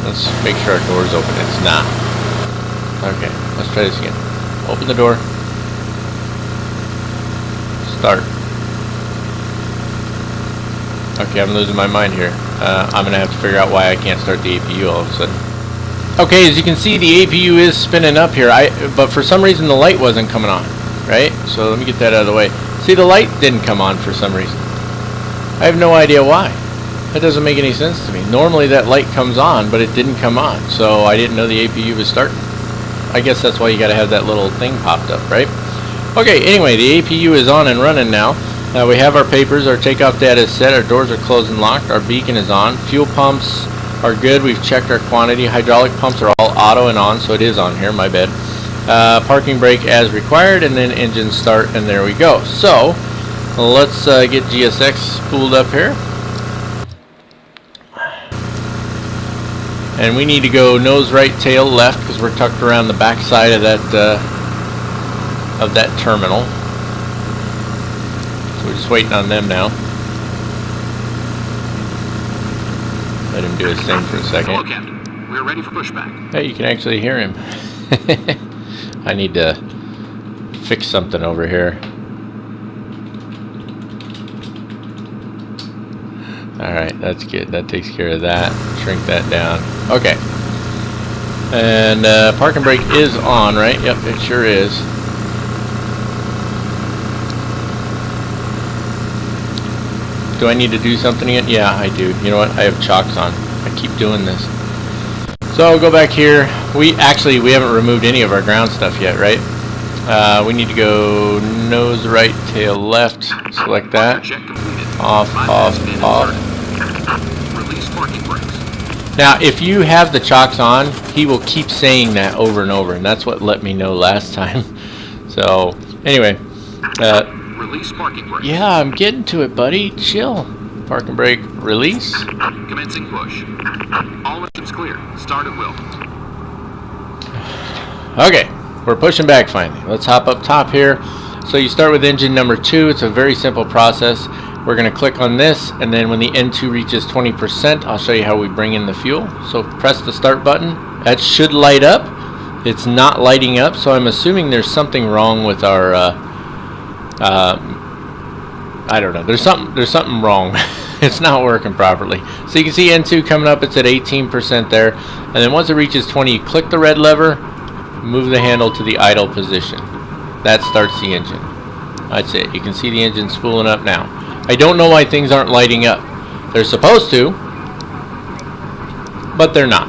Let's make sure our door's open. It's not. Okay, let's try this again. Open the door. Start. Okay, I'm losing my mind here. I'm going to have to figure out why I can't start the APU all of a sudden. Okay, as you can see, the APU is spinning up here, but for some reason the light wasn't coming on, right? So let me get that out of the way. See, the light didn't come on for some reason. I have no idea why. That doesn't make any sense to me. Normally that light comes on, but it didn't come on, so I didn't know the APU was starting. I guess that's why you got to have that little thing popped up, right? Okay, anyway, the APU is on and running now. We have our papers, our takeoff data is set, our doors are closed and locked, our beacon is on, fuel pumps are good, we've checked our quantity, hydraulic pumps are all auto and on, so it is on here, my bad. Parking brake as required, and then engine start, and there we go. So, let's get GSX spooled up here. And we need to go nose right, tail left, because we're tucked around the back side of that terminal. So we're just waiting on them now. Let him do his thing for a second. Hello, Captain. We're ready for pushback. Hey, you can actually hear him. I need to fix something over here. Alright, that's good. That takes care of that. Shrink that down. Okay. And park and brake is on, right? Yep, it sure is. Do I need to do something yet? Yeah, I do. You know what? I have chocks on. I keep doing this. So I'll go back here. We haven't removed any of our ground stuff yet, right? We need to go nose right, tail left. Select that. Off, off, off. Release parking brakes. Now, if you have the chocks on, he will keep saying that over and over, and that's what let me know last time. So, anyway. Release parking brakes. Yeah, I'm getting to it, buddy. Chill. Park and brake. Release. Commencing push. All engines clear. Start at will. Okay, we're pushing back finally. Let's hop up top here. So you start with engine number 2. It's a very simple process. We're going to click on this, and then when the N2 reaches 20%, I'll show you how we bring in the fuel. So press the start button. That should light up. It's not lighting up, so I'm assuming there's something wrong with our, I don't know. There's something wrong. It's not working properly. So you can see N2 coming up. It's at 18% there. And then once it reaches 20, you click the red lever, move the handle to the idle position. That starts the engine. That's it. You can see the engine spooling up now. I don't know why things aren't lighting up. They're supposed to, but they're not.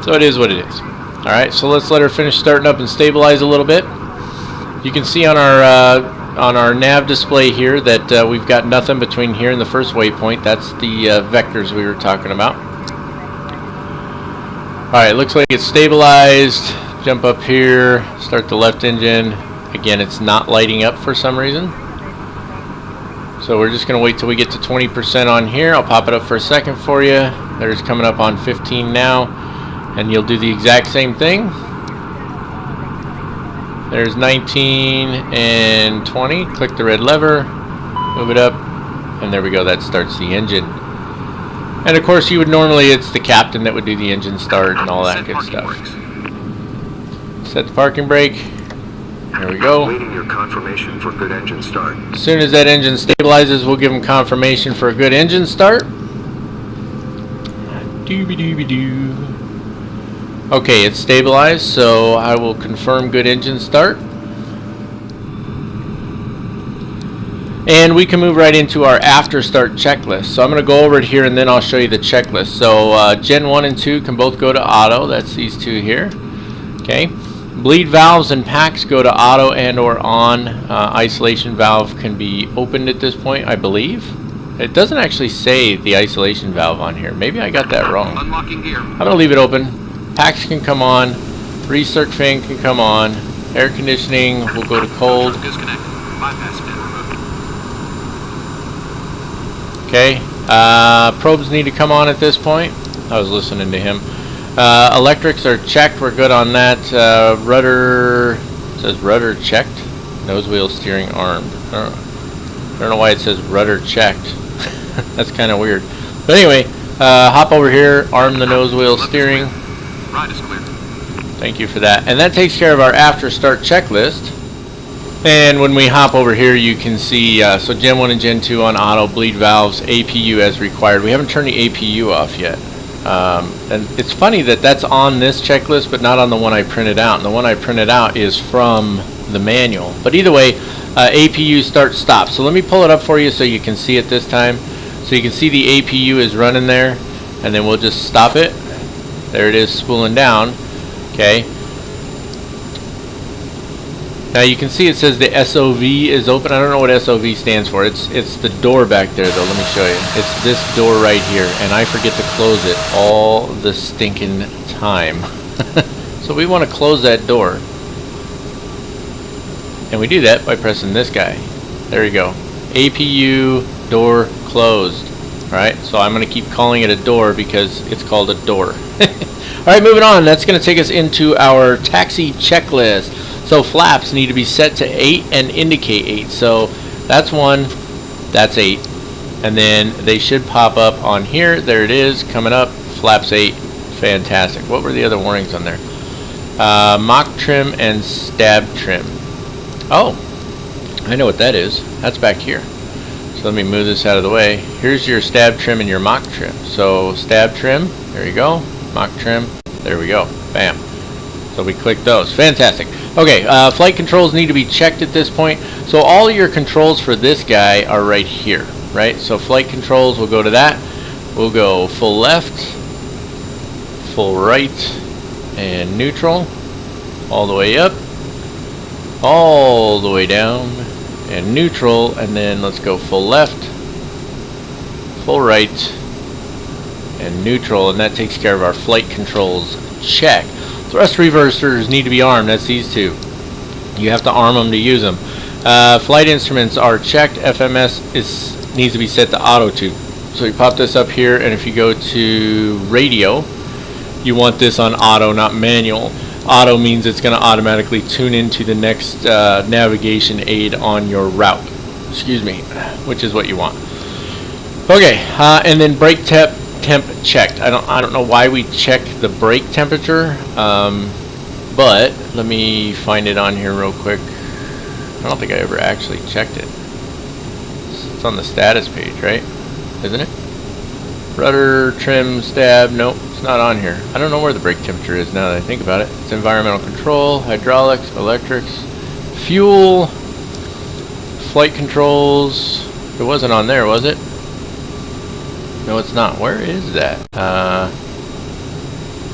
So it is what it is. Alright, so let's let her finish starting up and stabilize a little bit. You can see on our nav display here that we've got nothing between here and the first waypoint. That's the vectors we were talking about. Alright, looks like it's stabilized. Jump up here, start the left engine. Again, it's not lighting up for some reason. So we're just going to wait till we get to 20% on here. I'll pop it up for a second for you. There's coming up on 15 now. And you'll do the exact same thing. There's 19 and 20. Click the red lever. Move it up. And there we go. That starts the engine. And of course you would normally, it's the captain that would do the engine start and all that good stuff. Set the parking brake. There we go. Waiting your confirmation for good engine start. As soon as that engine stabilizes, we'll give them confirmation for a good engine start. Dooby-dooby-doo. Okay, it's stabilized, so I will confirm good engine start. And we can move right into our after start checklist. So I'm going to go over it here and then I'll show you the checklist. So Gen 1 and 2 can both go to auto. That's these two here. Okay. Bleed valves and packs go to auto and or on. Isolation valve can be opened at this point, I believe. It doesn't actually say the isolation valve on here. Maybe I got that wrong. Unlocking gear. I'm going to leave it open. Packs can come on. Recirc fan can come on. Air conditioning will go to cold. Disconnect. Bypass fan removed. Okay. Probes need to come on at this point. I was listening to him. Electrics are checked. We're good on that. Rudder, it says rudder checked. Nose wheel steering armed. I don't know why it says rudder checked. That's kind of weird. But anyway, hop over here, arm the nose wheel steering. Ride is clear. Thank you for that. And that takes care of our after start checklist. And when we hop over here, you can see, so Gen 1 and Gen 2 on auto, bleed valves, APU as required. We haven't turned the APU off yet. And it's funny that that's on this checklist, but not on the one I printed out. And the one I printed out is from the manual. But either way, APU start stop. So let me pull it up for you so you can see it this time. So you can see the APU is running there, and then we'll just stop it. There it is, spooling down. Okay. Now you can see it says the SOV is open. I don't know what SOV stands for. It's the door back there though. Let me show you. It's this door right here, and I forget to close it all the stinking time. So we want to close that door. And we do that by pressing this guy. There you go. APU door closed. Alright, so I'm going to keep calling it a door because it's called a door. Alright, moving on. That's going to take us into our taxi checklist. So flaps need to be set to 8 and indicate 8. So That's 1, that's 8. And then they should pop up on here. There it is, coming up, flaps 8. Fantastic. What were the other warnings on there? Mock trim and stab trim. Oh, I know what that is. That's back here. So let me move this out of the way. Here's your stab trim and your mock trim. So stab trim, there you go. Mock trim, there we go. Bam. So we click those. Fantastic. Okay, flight controls need to be checked at this point. So all your controls for this guy are right here, right? So flight controls, we'll go to that. We'll go full left, full right, and neutral. All the way up, all the way down, and neutral, and then let's go full left, full right, and neutral, and that takes care of our flight controls check. Thrust reversers need to be armed. That's these two. You have to arm them to use them. Flight instruments are checked. FMS needs to be set to auto tune. So you pop this up here, and if you go to radio, you want this on auto, not manual. Auto means it's going to automatically tune into the next navigation aid on your route. Excuse me, which is what you want. Okay, and then brake temp checked. I don't know why we check the brake temperature, but let me find it on here real quick. I don't think I ever actually checked it. It's on the status page, right? Isn't it? Rudder, trim, stab. Nope, it's not on here. I don't know where the brake temperature is now that I think about it. It's environmental control, hydraulics, electrics, fuel, flight controls. It wasn't on there, was it? No, it's not. Where is that?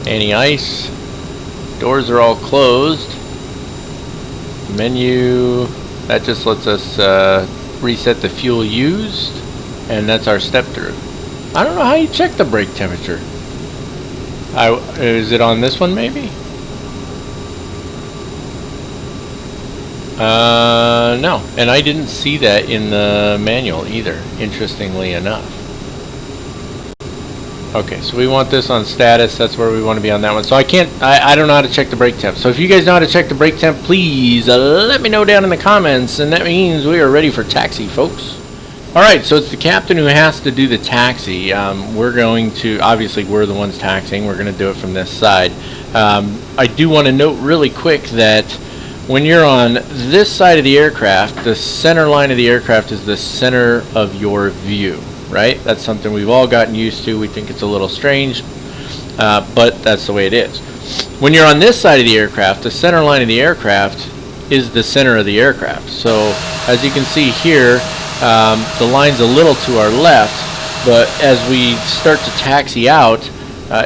Anti-ice. Doors are all closed. Menu. That just lets us reset the fuel used. And that's our step through. I don't know how you check the brake temperature. Is it on this one maybe? No. And I didn't see that in the manual either, interestingly enough. Okay, so we want this on status. That's where we want to be on that one. So I don't know how to check the brake temp. So if you guys know how to check the brake temp, please let me know down in the comments. And that means we are ready for taxi, folks. Alright, so it's the captain who has to do the taxi. We're going to, obviously we're the ones taxiing. We're going to do it from this side. I do want to note really quick that when you're on this side of the aircraft, the center line of the aircraft is the center of your view. Right? That's something we've all gotten used to. We think it's a little strange, but that's the way it is. When you're on this side of the aircraft, the center line of the aircraft is the center of the aircraft. So as you can see here, the line's a little to our left, but as we start to taxi out,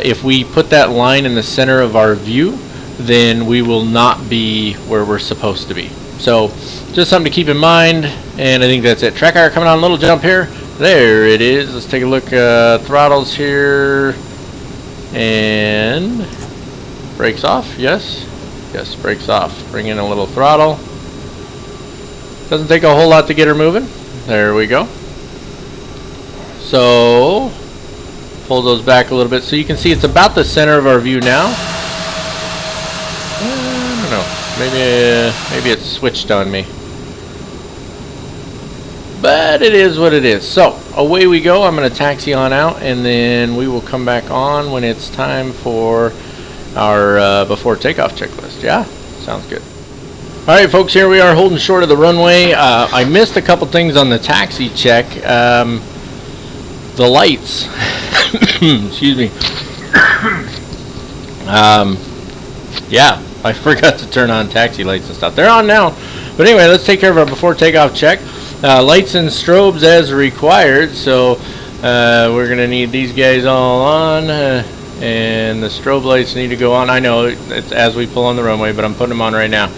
if we put that line in the center of our view, then we will not be where we're supposed to be. So just something to keep in mind, and I think that's it. Track hour coming on, a little jump here. There it is. Let's take a look. Throttles here, and brakes off. Yes, yes, brakes off. Bring in a little throttle. Doesn't take a whole lot to get her moving. There we go. So pull those back a little bit so you can see it's about the center of our view now. I don't know. Maybe it's switched on me. But it is what it is. So away we go. I'm going to taxi on out, and then we will come back on when it's time for our before takeoff checklist. Yeah, sounds good. All right, folks. Here we are, holding short of the runway. I missed a couple things on the taxi check. The lights. Excuse me. Yeah, I forgot to turn on taxi lights and stuff. They're on now. But anyway, let's take care of our before takeoff check. Lights and strobes as required, so we're going to need these guys all on, and the strobe lights need to go on. I know it's as we pull on the runway, but I'm putting them on right now.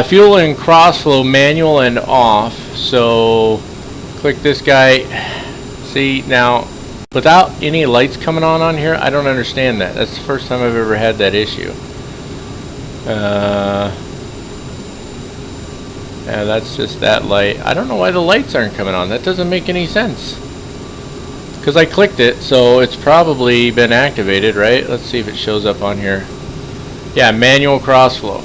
Fuel and crossflow manual and off, so click this guy. See, now without any lights coming on here, I don't understand that. That's the first time I've ever had that issue. Yeah, that's just that light. I don't know why the lights aren't coming on. That doesn't make any sense. Because I clicked it, so it's probably been activated, right? Let's see if it shows up on here. Yeah, manual crossflow.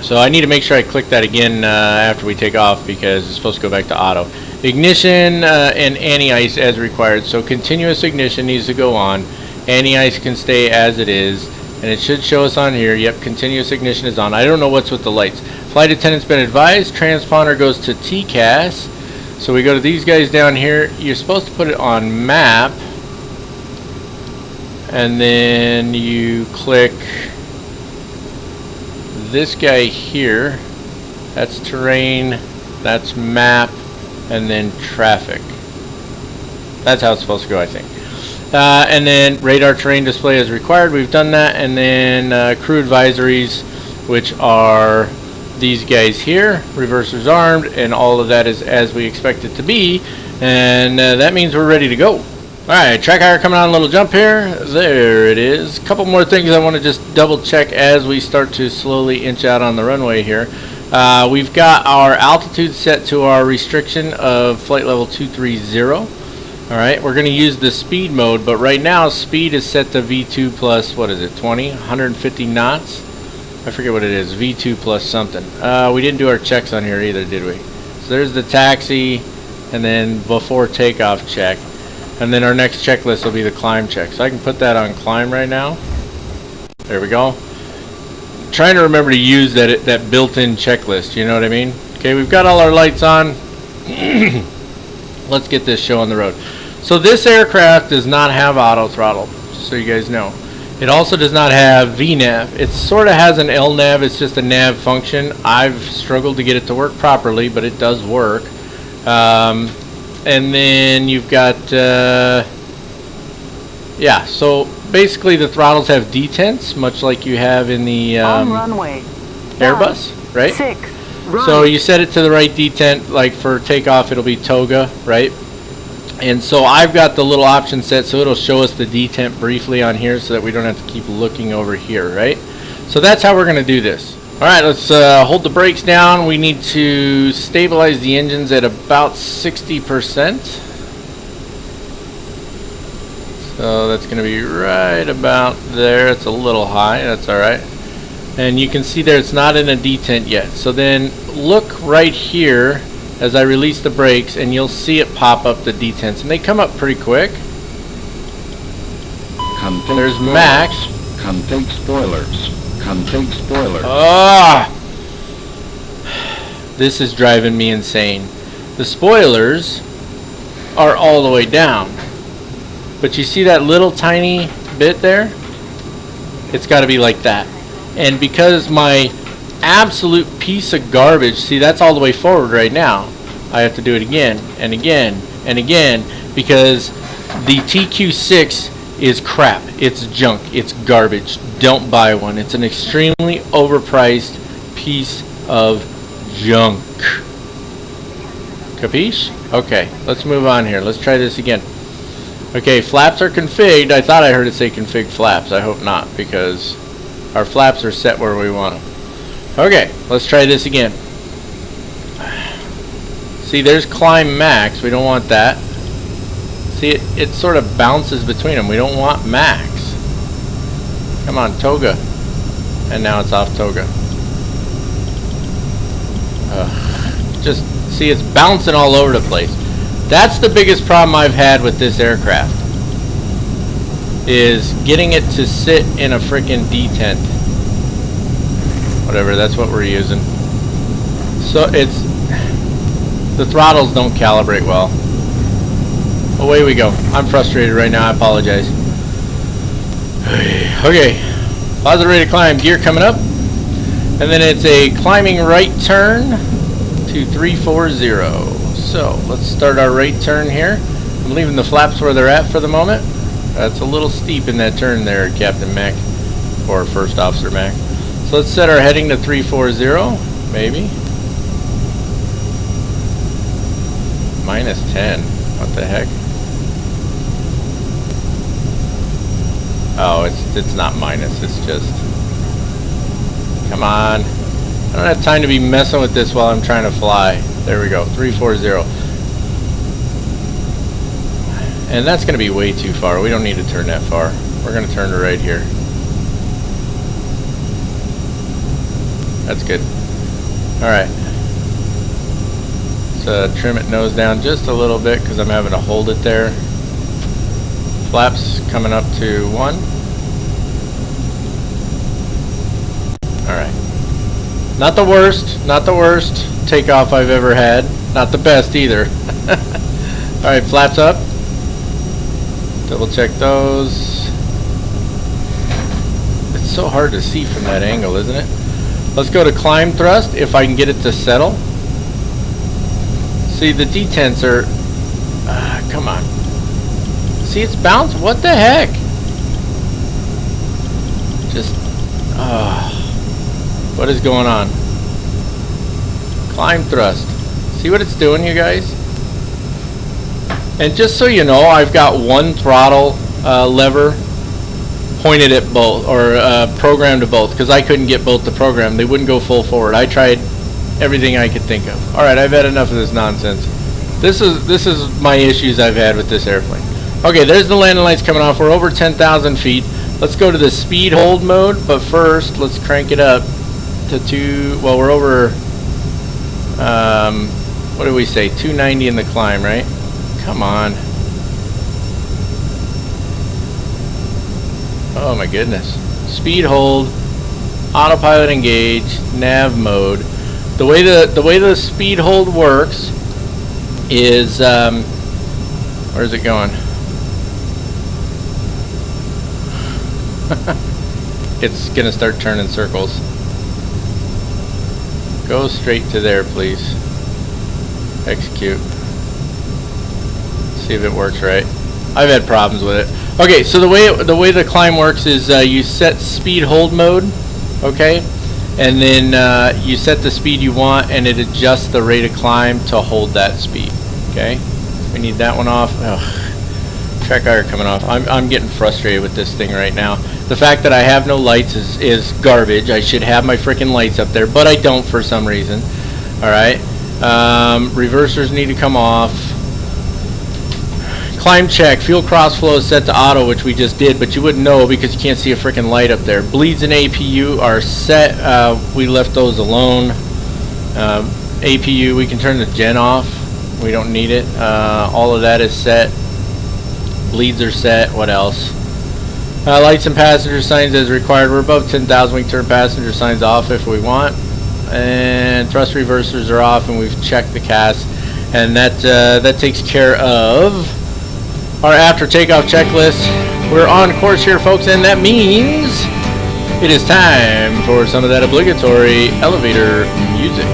So I need to make sure I click that again after we take off, because it's supposed to go back to auto. Ignition and anti-ice as required. So continuous ignition needs to go on. Anti-ice can stay as it is. And it should show us on here. Yep, continuous ignition is on. I don't know what's with the lights. Flight attendant's been advised. Transponder goes to TCAS. So we go to these guys down here. You're supposed to put it on map. And then you click this guy here. That's terrain. That's map. And then traffic. That's how it's supposed to go, I think. And then radar terrain display as required. We've done that. And then crew advisories, which are these guys here. Reversers armed, and all of that is as we expect it to be. And that means we're ready to go. Alright, track hire coming on a little jump here. There it is. A couple more things I want to just double check as we start to slowly inch out on the runway here. We've got our altitude set to our restriction of flight level 230. Alright, we're going to use the speed mode, but right now speed is set to V2 plus, what is it, 20? 150 knots? I forget what it is, V2 plus something. We didn't do our checks on here either, did we? So there's the taxi, and then before takeoff check. And then our next checklist will be the climb check. So I can put that on climb right now. There we go. I'm trying to remember to use that built-in checklist, you know what I mean? Okay, we've got all our lights on. Let's get this show on the road. So this aircraft does not have auto throttle, just so you guys know. It also does not have VNAV. It sort of has an LNAV, it's just a nav function. I've struggled to get it to work properly, but it does work. And then you've got, yeah, so basically the throttles have detents, much like you have in the runway Airbus, right? 6. So you set it to the right detent, like for takeoff it'll be toga, right? And so I've got the little option set so it'll show us the detent briefly on here so that we don't have to keep looking over here, right? So that's how we're going to do this. Alright, let's hold the brakes down. We need to stabilize the engines at about 60%. So that's going to be right about there. It's a little high, that's alright. And you can see there it's not in a detent yet. So then look right here as I release the brakes and you'll see it pop up the detents. And they come up pretty quick. There's spoilers. Max. Config spoilers. Config spoilers. Ah! This is driving me insane. The spoilers are all the way down. But you see that little tiny bit there? It's got to be like that. And because my absolute piece of garbage, see that's all the way forward right now, I have to do it again and again and again because the TQ6 is crap. It's junk. It's garbage. Don't buy one. It's an extremely overpriced piece of junk. Capiche? Okay, let's move on here. Let's try this again. Okay, flaps are configured. I thought I heard it say config flaps. I hope not, because our flaps are set where we want them. Okay, let's try this again. See, there's climb max. We don't want that. See, it sort of bounces between them. We don't want max. Come on, toga. And now it's off toga. Just, see, it's bouncing all over the place. That's the biggest problem I've had with this aircraft. Is getting it to sit in a frickin' detent. Whatever, that's what we're using. So it's, the throttles don't calibrate well. Away we go. I'm frustrated right now, I apologize. Okay, positive rate of climb, gear coming up. And then it's a climbing right turn to 340. So let's start our right turn here. I'm leaving the flaps where they're at for the moment. That's a little steep in that turn there, Captain Mac, or First Officer Mac. So let's set our heading to 340, maybe. -10. What the heck? Oh, it's not minus. It's just. Come on. I don't have time to be messing with this while I'm trying to fly. There we go. 340. And that's going to be way too far. We don't need to turn that far. We're going to turn to right here. That's good. Alright. Let's trim it nose down just a little bit because I'm having to hold it there. Flaps coming up to 1. Alright. Not the worst takeoff I've ever had. Not the best either. Alright, flaps up. Double check those. It's so hard to see from that angle, isn't it? Let's go to climb thrust if I can get it to settle. See, the detents are... come on. See, it's bounced? What the heck? Just... what is going on? Climb thrust. See what it's doing, you guys? And just so you know, I've got one throttle lever pointed at both, or programmed to both, because I couldn't get both to program. They wouldn't go full forward. I tried everything I could think of. Alright, I've had enough of this nonsense. This is my issues I've had with this airplane. Okay, there's the landing lights coming off. We're over 10,000 feet. Let's go to the speed hold mode, but first let's crank it up to we're over, what did we say, 290 in the climb, right? Come on. Oh my goodness. Speed hold, autopilot engage, nav mode. The way the speed hold works is, where's it going? It's gonna start turning circles. Go straight to there, please. Execute. See if it works right. I've had problems with it. Okay, so the way the climb works is you set speed hold mode, okay, and then you set the speed you want, and it adjusts the rate of climb to hold that speed. Okay, we need that one off. Ugh. Track wire coming off. I'm getting frustrated with this thing right now. The fact that I have no lights is garbage. I should have my freaking lights up there, but I don't for some reason. All right, reversers need to come off. Climb check. Fuel cross flow is set to auto, which we just did, but you wouldn't know because you can't see a freaking light up there. Bleeds and APU are set. We left those alone. APU, we can turn the gen off. We don't need it. All of that is set. Bleeds are set. What else? Lights and passenger signs as required. We're above 10,000. We can turn passenger signs off if we want. And thrust reversers are off, and we've checked the CAS. And that takes care of our after takeoff checklist. We're on course here, folks, and that means it is time for some of that obligatory elevator music.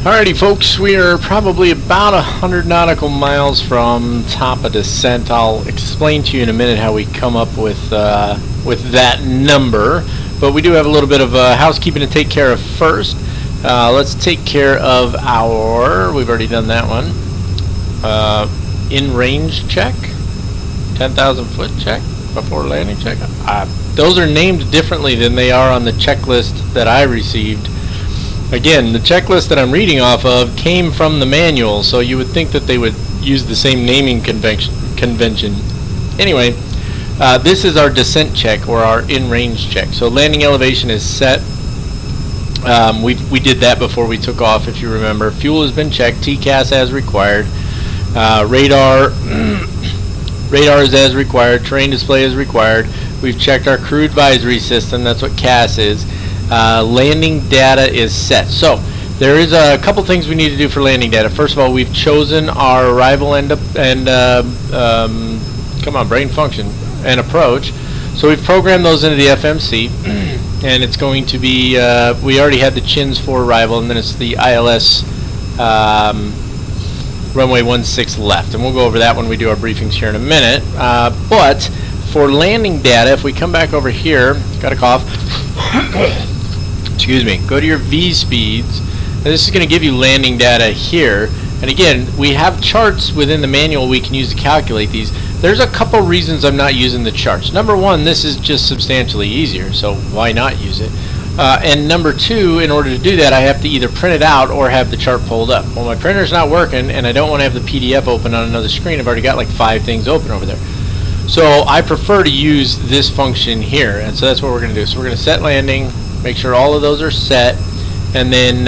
Alrighty folks, we are probably about 100 nautical miles from top of descent. I'll explain to you in a minute how we come up with that number, but we do have a little bit of housekeeping to take care of first. Let's take care of our, we've already done that one, in-range check, 10,000 foot check, before landing check. Those are named differently than they are on the checklist that I received. Again, the checklist that I'm reading off of came from the manual, so you would think that they would use the same naming convention. Anyway, this is our descent check, or our in-range check. So landing elevation is set. We did that before we took off, if you remember. Fuel has been checked, TCAS as required. Radar is as required, terrain display is required. We've checked our crew advisory system, that's what CAS is. Landing data is set. So there is a couple things we need to do for landing data. First of all, we've chosen our arrival and come on, brain function, and approach. So we've programmed those into the FMC, and it's going to be, we already had the chins for arrival, and then it's the ILS runway 16 left, and we'll go over that when we do our briefings here in a minute. But for landing data, if we come back over here, got a cough, excuse me, go to your V speeds, and this is going to give you landing data here. And again, we have charts within the manual we can use to calculate these. There's a couple reasons I'm not using the charts. Number one, this is just substantially easier, so why not use it? And number two, in order to do that, I have to either print it out or have the chart pulled up. Well, my printer's not working, and I don't want to have the PDF open on another screen. I've already got like 5 things open over there. So I prefer to use this function here, and so that's what we're going to do. So we're going to set landing, make sure all of those are set, and then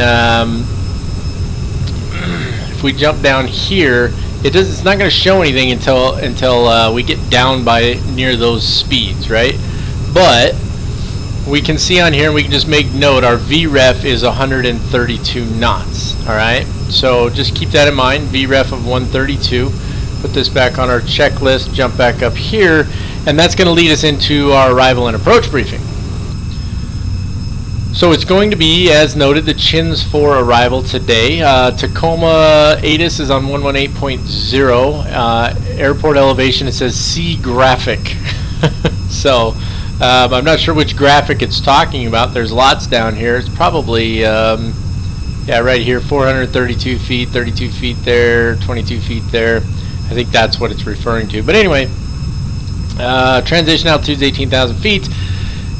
if we jump down here, it's not going to show anything until we get down by near those speeds, right? But we can see on here, and we can just make note, our VREF is 132 knots. All right, so just keep that in mind, VREF of 132. Put this back on our checklist, jump back up here, and that's going to lead us into our arrival and approach briefing. So it's going to be, as noted, the chins for arrival today. Tacoma ATIS is on 118.0. Airport elevation, it says C graphic. So I'm not sure which graphic it's talking about. There's lots down here. It's probably, yeah, right here, 432 feet, 32 feet there, 22 feet there. I think that's what it's referring to. But anyway, transition altitude is 18,000 feet.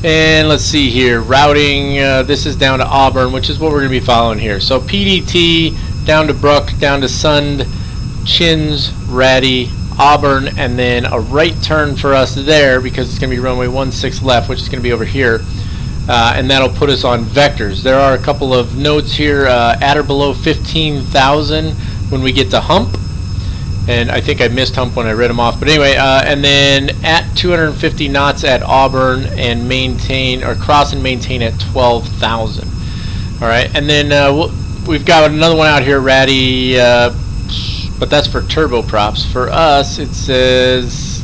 And let's see here, routing, this is down to Auburn, which is what we're going to be following here. So PDT, down to Brook, down to Sund, Chins, Ratty, Auburn, and then a right turn for us there because it's going to be runway 16 left, which is going to be over here. And that'll put us on vectors. There are a couple of notes here, at or below 15,000 when we get to hump. And I think I missed hump when I read them off, but anyway, and then at 250 knots at Auburn, and maintain, or cross and maintain at 12,000. All right, and then we've got another one out here, Ratty, but that's for turboprops. For us, it says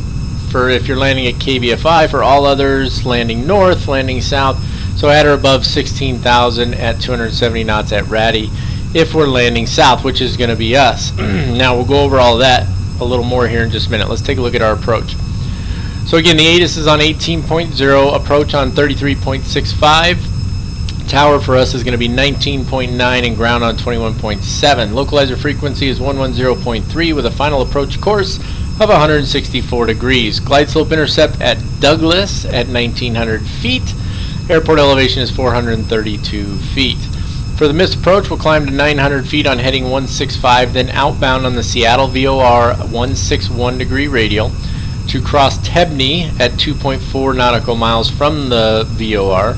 for if you're landing at KBFI. For all others, landing north, landing south. So at or above 16,000 at 270 knots at Ratty. If we're landing south, which is going to be us. Now we'll go over all of that a little more here in just a minute. Let's take a look at our approach. So again, the ATIS is on 18.0, approach on 33.65. Tower for us is going to be 19.9 and ground on 21.7. Localizer frequency is 110.3 with a final approach course of 164 degrees. Glide slope intercept at Douglas at 1900 feet. Airport elevation is 432 feet. For the missed approach, we'll climb to 900 feet on heading 165, then outbound on the Seattle VOR 161 degree radial to cross Tebney at 2.4 nautical miles from the VOR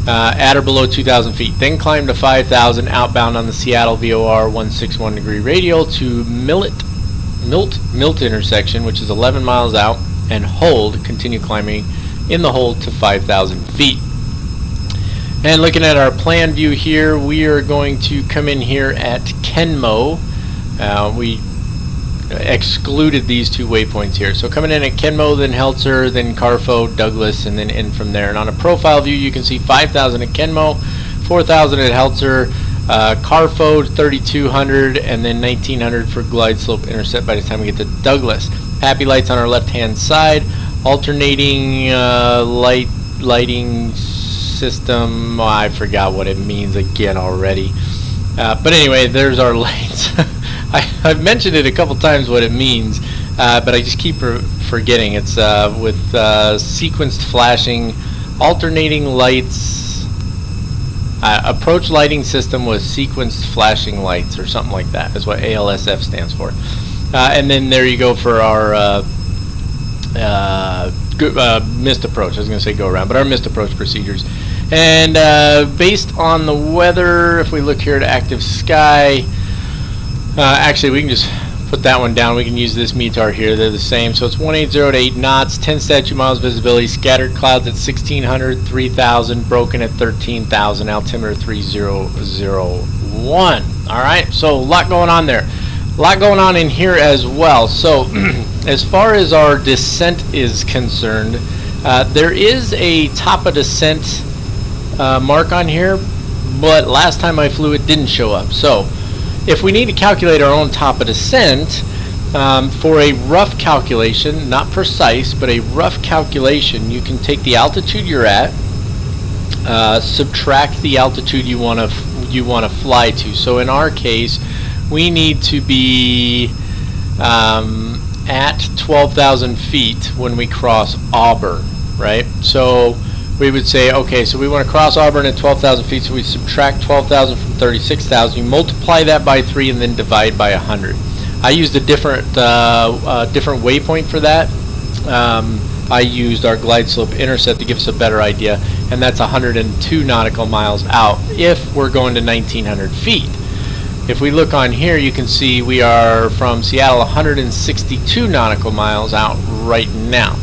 at or below 2,000 feet. Then climb to 5,000 outbound on the Seattle VOR 161 degree radial to Milt intersection, which is 11 miles out, and hold, continue climbing in the hold to 5,000 feet. And looking at our plan view here, we are going to come in here at Kenmo. We excluded these 2 waypoints here. So coming in at Kenmo, then Heltzer, then Carfo, Douglas, and then in from there. And on a profile view, you can see 5,000 at Kenmo, 4,000 at Heltzer, Carfode 3200, and then 1900 for glide slope intercept by the time we get to Douglas. Happy lights on our left hand side, alternating lighting system. Oh, I forgot what it means again already. But anyway, there's our lights. I've mentioned it a couple times what it means, but I just keep forgetting. It's with sequenced flashing, alternating lights. Approach lighting system with sequenced flashing lights, or something like that is what ALSF stands for. And then there you go for our missed approach. I was going to say go around, but our missed approach procedures. And based on the weather, if we look here at active sky, actually we can just put that one down. We can use this METAR here. They're the same. So it's 180 to 8 knots, 10 statute miles visibility, scattered clouds at 1600, 3000, broken at 13,000, altimeter 3001. All right, so a lot going on there. A lot going on in here as well. So as far as our descent is concerned, there is a top of descent mark on here, but last time I flew it didn't show up. So if we need to calculate our own top of descent, for a rough calculation, not precise, but a rough calculation, you can take the altitude you're at, subtract the altitude you want to fly to. So in our case, we need to be at 12,000 feet when we cross Auburn, right? So we would say, okay, so we want to cross Auburn at 12,000 feet, so we subtract 12,000 from 36,000. You multiply that by 3 and then divide by 100. I used a different waypoint for that. I used our glide slope intercept to give us a better idea, and that's 102 nautical miles out if we're going to 1,900 feet. If we look on here, you can see we are from Seattle 162 nautical miles out right now.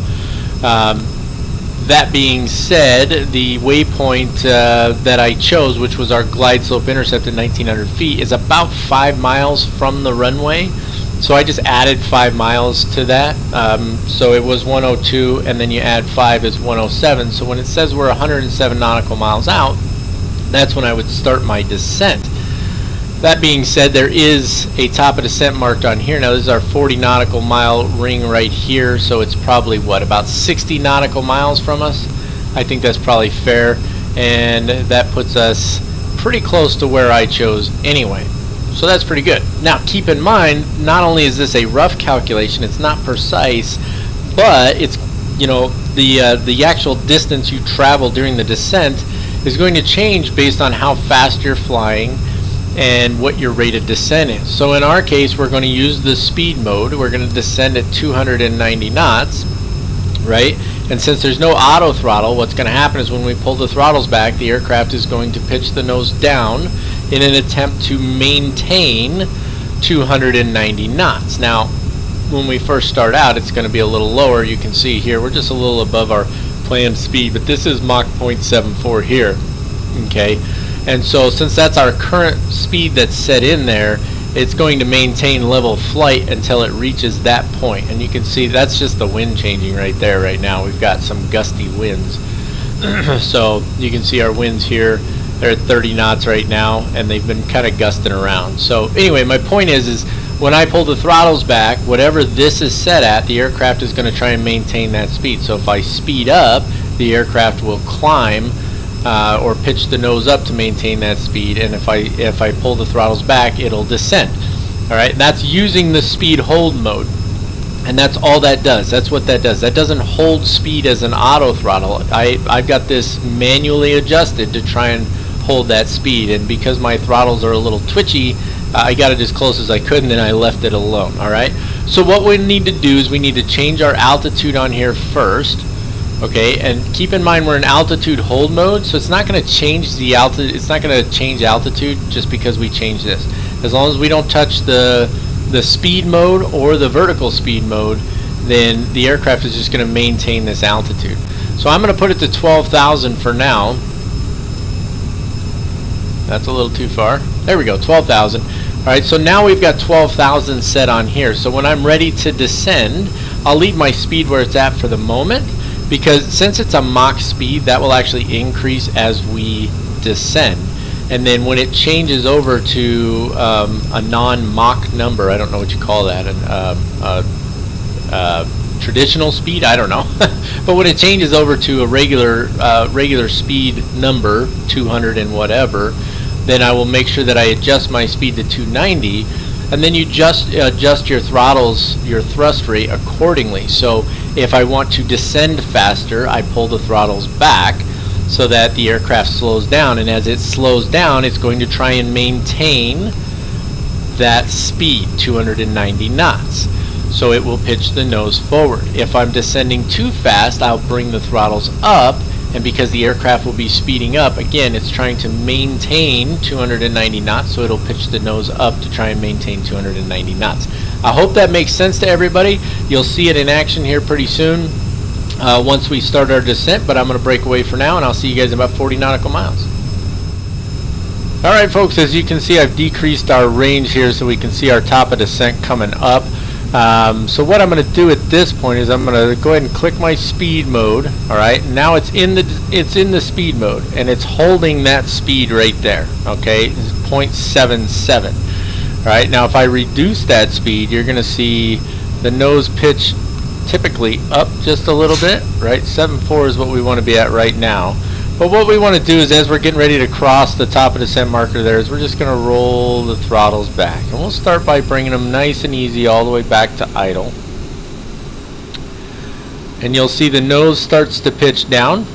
That being said, the waypoint that I chose, which was our glide slope intercept at 1,900 feet, is about 5 miles from the runway. So I just added 5 miles to that. So it was 102, and then you add 5 is 107. So when it says we're 107 nautical miles out, that's when I would start my descent. That being said, there is a top of descent marked on here. Now this is our 40 nautical mile ring right here, so it's probably what, about 60 nautical miles from us? I think that's probably fair, and that puts us pretty close to where I chose anyway. So that's pretty good. Now keep in mind, not only is this a rough calculation, it's not precise, but it's, you know, the actual distance you travel during the descent is going to change based on how fast you're flying and what your rate of descent is. So in our case, we're going to use the speed mode. We're going to descend at 290 knots, right? And since there's no auto throttle, what's going to happen is when we pull the throttles back, the aircraft is going to pitch the nose down in an attempt to maintain 290 knots. Now, when we first start out, it's going to be a little lower. You can see here, we're just a little above our planned speed, but this is Mach 0.74 here, okay? And so since that's our current speed that's set in there, it's going to maintain level flight until it reaches that point. And you can see that's just the wind changing right there right now. We've got some gusty winds. So you can see our winds here. They're at 30 knots right now, and they've been kind of gusting around. So anyway, my point is when I pull the throttles back, whatever this is set at, the aircraft is going to try and maintain that speed. So if I speed up, the aircraft will climb or pitch the nose up to maintain that speed, and if I pull the throttles back, it'll descend. All right, that's using the speed hold mode, and that's all that does. That's what that does. That doesn't hold speed as an auto throttle. I've got this manually adjusted to try and hold that speed, and because my throttles are a little twitchy, I got it as close as I could, and then I left it alone. All right, so what we need to do is we need to change our altitude on here first. Okay, and keep in mind we're in altitude hold mode, so it's not going to change the altitude. It's not going to change altitude just because we change this. As long as we don't touch the speed mode or the vertical speed mode, then the aircraft is just going to maintain this altitude. So I'm going to put it to 12,000 for now. That's a little too far. There we go, 12,000. All right, so now we've got 12,000 set on here. So when I'm ready to descend, I'll leave my speed where it's at for the moment, because since it's a Mach speed, that will actually increase as we descend. and then when it changes over to a non-Mach number, I don't know what you call that, traditional speed, I don't know, but when it changes over to a regular speed number, 200 and whatever, then I will make sure that I adjust my speed to 290, and then you just adjust your throttles, your thrust rate accordingly. So if I want to descend faster, I pull the throttles back so that the aircraft slows down, and as it slows down, it's going to try and maintain that speed, 290 knots. So it will pitch the nose forward. If I'm descending too fast, I'll bring the throttles up, and because the aircraft will be speeding up, again, it's trying to maintain 290 knots, so it'll pitch the nose up to try and maintain 290 knots. I hope that makes sense to everybody. You'll see it in action here pretty soon once we start our descent, but I'm going to break away for now, and I'll see you guys in about 40 nautical miles. Alright folks, as you can see, I've decreased our range here so we can see our top of descent coming up. So what I'm going to do at this point is I'm going to go ahead and click my speed mode. Alright, now it's in the speed mode, and it's holding that speed right there. Okay, it's 0.77. Alright, now if I reduce that speed, you're going to see the nose pitch typically up just a little bit. Right, 7.4 is what we want to be at right now. But what we want to do is, as we're getting ready to cross the top of the descent marker there, is we're just going to roll the throttles back. And we'll start by bringing them nice and easy all the way back to idle. And you'll see the nose starts to pitch down.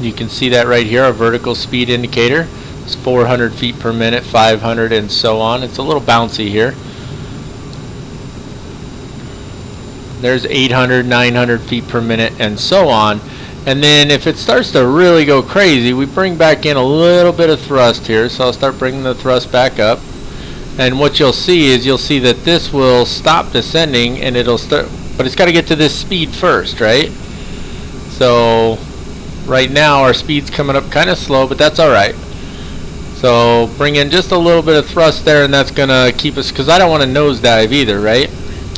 You can see that right here, our vertical speed indicator. It's 400 feet per minute, 500, and so on. It's a little bouncy here. There's 800, 900 feet per minute, and so on. And then if it starts to really go crazy, we bring back in a little bit of thrust here. So I'll start bringing the thrust back up. And what you'll see is that this will stop descending, and it'll start, but it's got to get to this speed first, right? So right now our speed's coming up kind of slow, but that's all right. So bring in just a little bit of thrust there, and that's going to keep us, because I don't want to nosedive either, right?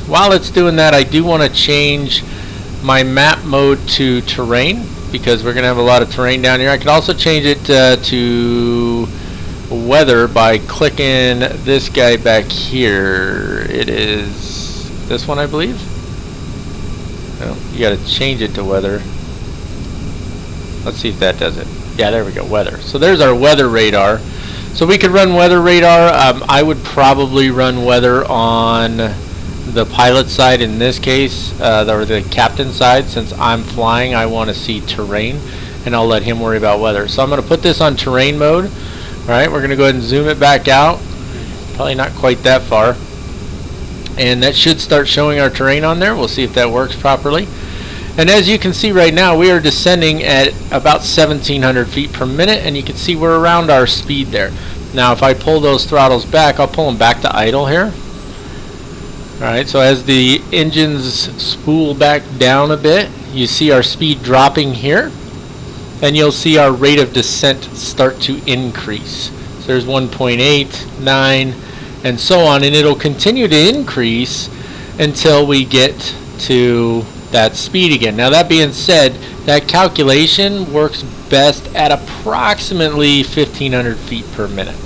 While it's doing that, I do want to change my map mode to terrain, because we're going to have a lot of terrain down here. I could also change it to weather by clicking this guy back here. It is this one, I believe. No, you got to change it to weather. Let's see if that does it. Yeah, there we go, weather. So there's our weather radar. So we could run weather radar. I would probably run weather on the pilot side in this case, or the captain side. Since I'm flying, I want to see terrain, and I'll let him worry about weather. So I'm going to put this on terrain mode. Alright, we're going to go ahead and zoom it back out. Probably not quite that far. And that should start showing our terrain on there. We'll see if that works properly. And as you can see right now, we are descending at about 1,700 feet per minute, and you can see we're around our speed there. Now if I pull those throttles back, I'll pull them back to idle here. Alright, so as the engines spool back down a bit, you see our speed dropping here, and you'll see our rate of descent start to increase. So there's 1.8, 9, and so on, and it'll continue to increase until we get to that speed again. Now that being said, that calculation works best at approximately 1,500 feet per minute.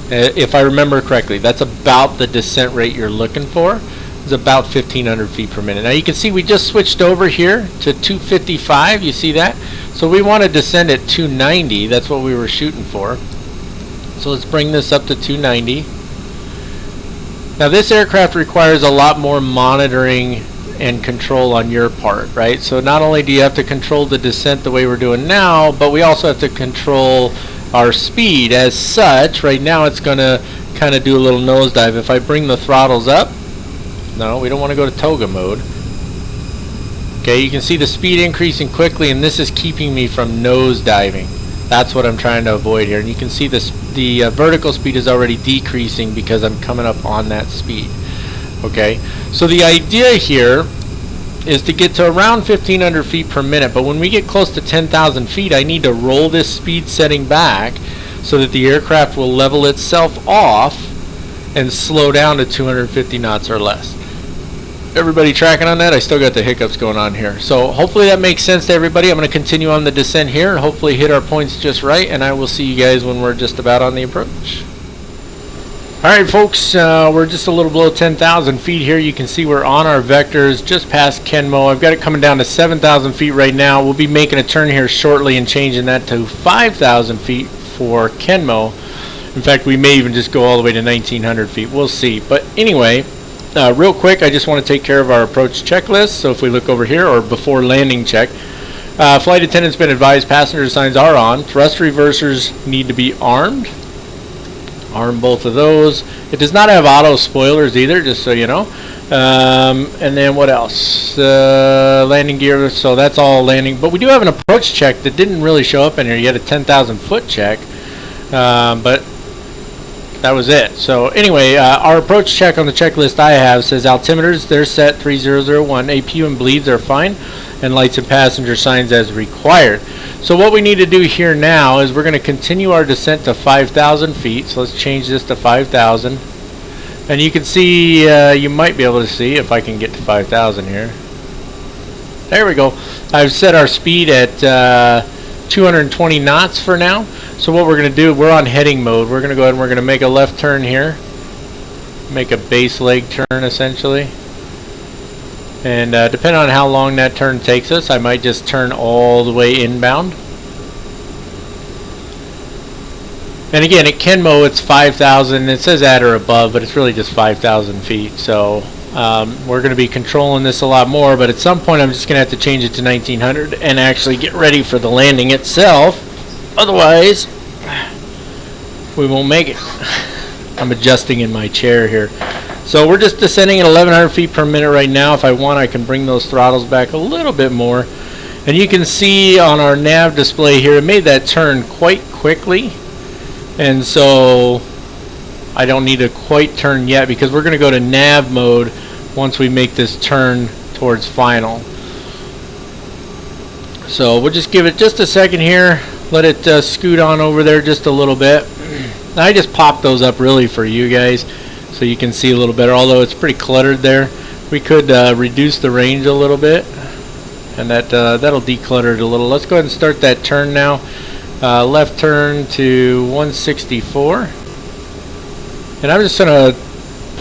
If I remember correctly, that's about the descent rate you're looking for. It's about 1,500 feet per minute. Now you can see we just switched over here to 255. You see that? So we want to descend at 290. That's what we were shooting for. So let's bring this up to 290. Now this aircraft requires a lot more monitoring and control on your part, right? So not only do you have to control the descent the way we're doing now, but we also have to control our speed. As such, right now it's going to kind of do a little nosedive. If I bring the throttles up, no, we don't want to go to toga mode. Okay, you can see the speed increasing quickly, and this is keeping me from nosediving. That's what I'm trying to avoid here. And you can see this, the vertical speed is already decreasing because I'm coming up on that speed. Okay, so the idea here is to get to around 1,500 feet per minute, but when we get close to 10,000 feet, I need to roll this speed setting back so that the aircraft will level itself off and slow down to 250 knots or less. Everybody tracking on that? I still got the hiccups going on here. So hopefully that makes sense to everybody. I'm going to continue on the descent here and hopefully hit our points just right, and I will see you guys when we're just about on the approach. Alright folks, we're just a little below 10,000 feet here. You can see we're on our vectors just past Kenmo. I've got it coming down to 7,000 feet right now. We'll be making a turn here shortly and changing that to 5,000 feet for Kenmo. In fact, we may even just go all the way to 1,900 feet. We'll see. But anyway, real quick, I just want to take care of our approach checklist. So if we look over here, or before landing check, flight attendant's been advised passenger signs are on. Thrust reversers need to be armed. Arm both of those. It does not have auto spoilers either, just so you know. And then what else? Landing gear, so that's all landing. But we do have an approach check that didn't really show up in here. You had a 10,000 foot check, but that was it. So anyway, our approach check on the checklist I have says altimeters, they're set 3001, APU and bleeds are fine, and lights and passenger signs as required. So what we need to do here now is we're going to continue our descent to 5,000 feet. So let's change this to 5,000. And you can see, you might be able to see if I can get to 5,000 here. There we go. I've set our speed at 220 knots for now. So what we're going to do, we're on heading mode. We're going to go ahead and we're going to make a left turn here. Make a base leg turn essentially. And depending on how long that turn takes us, I might just turn all the way inbound. And again, at Kenmo it's 5,000. It says at or above, but it's really just 5,000 feet. So we're going to be controlling this a lot more, but at some point I'm just going to have to change it to 1,900 and actually get ready for the landing itself. Otherwise, we won't make it. I'm adjusting in my chair here. So we're just descending at 1,100 feet per minute right now. If I want, I can bring those throttles back a little bit more. And you can see on our nav display here, it made that turn quite quickly. And so I don't need to quite turn yet because we're going to go to nav mode once we make this turn towards final. So we'll just give it just a second here. Let it scoot on over there just a little bit. I just popped those up really for you guys so you can see a little better, although it's pretty cluttered there. We could reduce the range a little bit, and that'll declutter it a little. Let's go ahead and start that turn now. Left turn to 164. And I'm just going to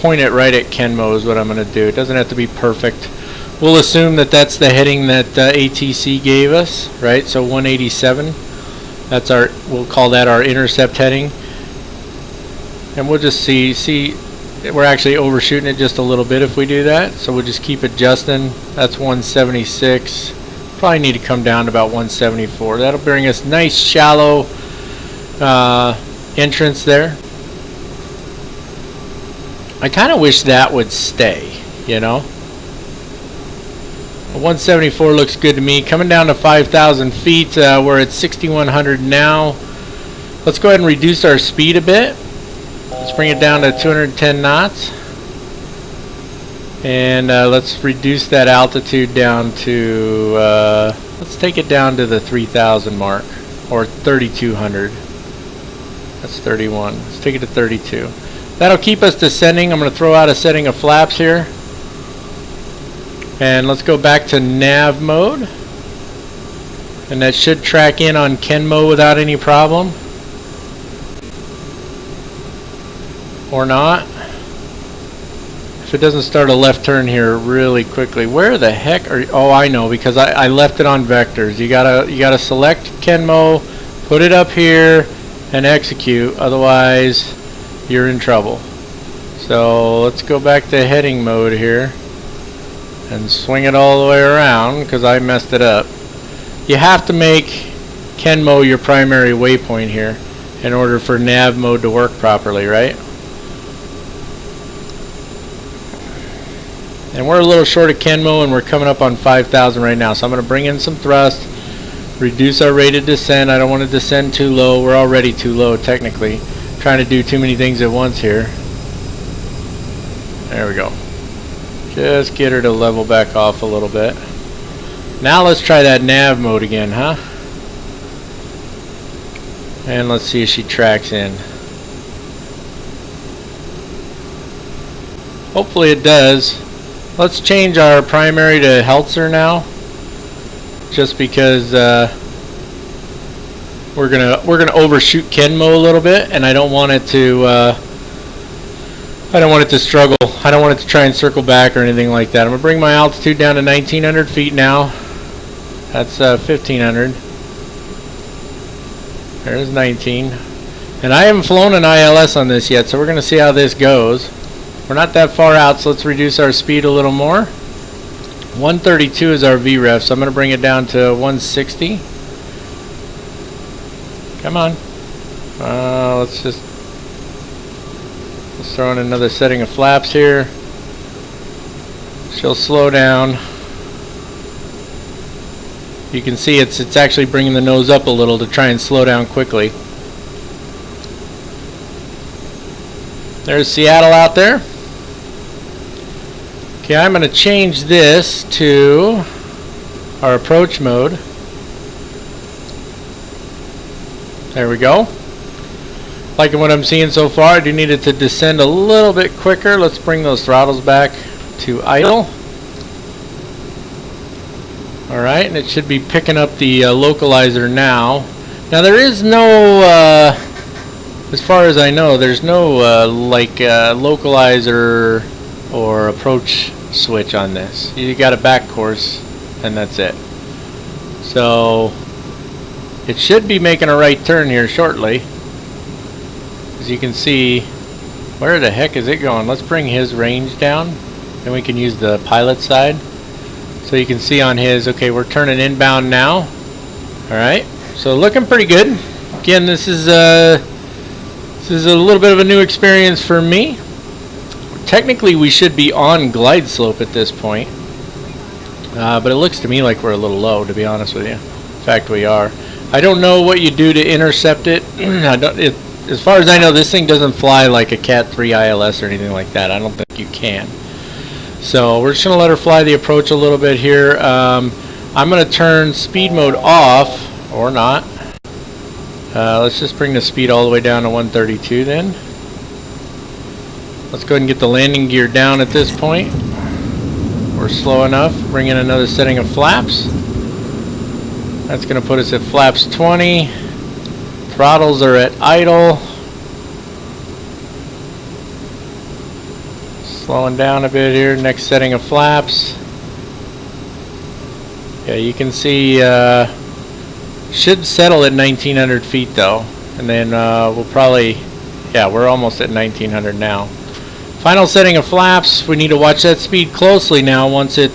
point it right at Kenmo is what I'm going to do. It doesn't have to be perfect. We'll assume that that's the heading that ATC gave us, right? So 187. That's our, we'll call that our intercept heading. And we'll just see we're actually overshooting it just a little bit if we do that. So we'll just keep adjusting. That's 176. Probably need to come down to about 174. That'll bring us nice shallow entrance there. I kind of wish that would stay, you know. 174 looks good to me. Coming down to 5,000 feet, we're at 6,100 now. Let's go ahead and reduce our speed a bit. Let's bring it down to 210 knots. And let's reduce that altitude down to, let's take it down to the 3,000 mark, or 3,200. That's 31. Let's take it to 32. That'll keep us descending. I'm going to throw out a setting of flaps here. And let's go back to nav mode. And that should track in on Kenmo without any problem. Or not. If it doesn't start a left turn here really quickly. Where the heck are you? Oh, I know, because I left it on vectors. You gotta select Kenmo, put it up here, and execute. Otherwise, you're in trouble. So let's go back to heading mode here and swing it all the way around because I messed it up. You have to make Kenmo your primary waypoint here in order for nav mode to work properly, right? And we're a little short of Kenmo and we're coming up on 5,000 right now. So I'm going to bring in some thrust, reduce our rate of descent. I don't want to descend too low. We're already too low technically. Trying to do too many things at once here. There we go. Just get her to level back off a little bit. Now let's try that nav mode again, huh? And let's see if she tracks in. Hopefully it does. Let's change our primary to Heltzer now, just because we're gonna overshoot Kenmo a little bit, and I don't want it to struggle. I don't want it to try and circle back or anything like that. I'm gonna bring my altitude down to 1900 feet now. That's 1500. There's 19. And I haven't flown an ILS on this yet, so we're gonna see how this goes. We're not that far out, so let's reduce our speed a little more. 132 is our VREF, so I'm going to bring it down to 160. Come on. Let's throw in another setting of flaps here. She'll slow down. You can see it's actually bringing the nose up a little to try and slow down quickly. There's Seattle out there. Okay, I'm going to change this to our approach mode. There we go. Liking what I'm seeing so far. I do need it to descend a little bit quicker. Let's bring those throttles back to idle. Alright, and it should be picking up the localizer now. Now there is no, as far as I know, there's no localizer or approach switch on this. You got a back course and that's it. So it should be making a right turn here shortly. As you can see, where the heck is it going? Let's bring his range down and we can use the pilot side. So you can see on his, okay, we're turning inbound now. Alright, so looking pretty good. Again, this is a little bit of a new experience for me. Technically we should be on glide slope at this point, but it looks to me like we're a little low, to be honest with you. In fact, we are. I don't know what you do to intercept it. As far as I know, this thing doesn't fly like a Cat 3 ILS or anything like that. I don't think you can. So we're just going to let her fly the approach a little bit here. I'm going to turn speed mode off, or not. Let's just bring the speed all the way down to 132 then. Let's go ahead and get the landing gear down at this point. We're slow enough. Bring in another setting of flaps. That's going to put us at flaps 20. Throttles are at idle. Slowing down a bit here. Next setting of flaps. Yeah, you can see should settle at 1900 feet though. And then we'll probably, yeah, we're almost at 1900 now. Final setting of flaps. We need to watch that speed closely now once it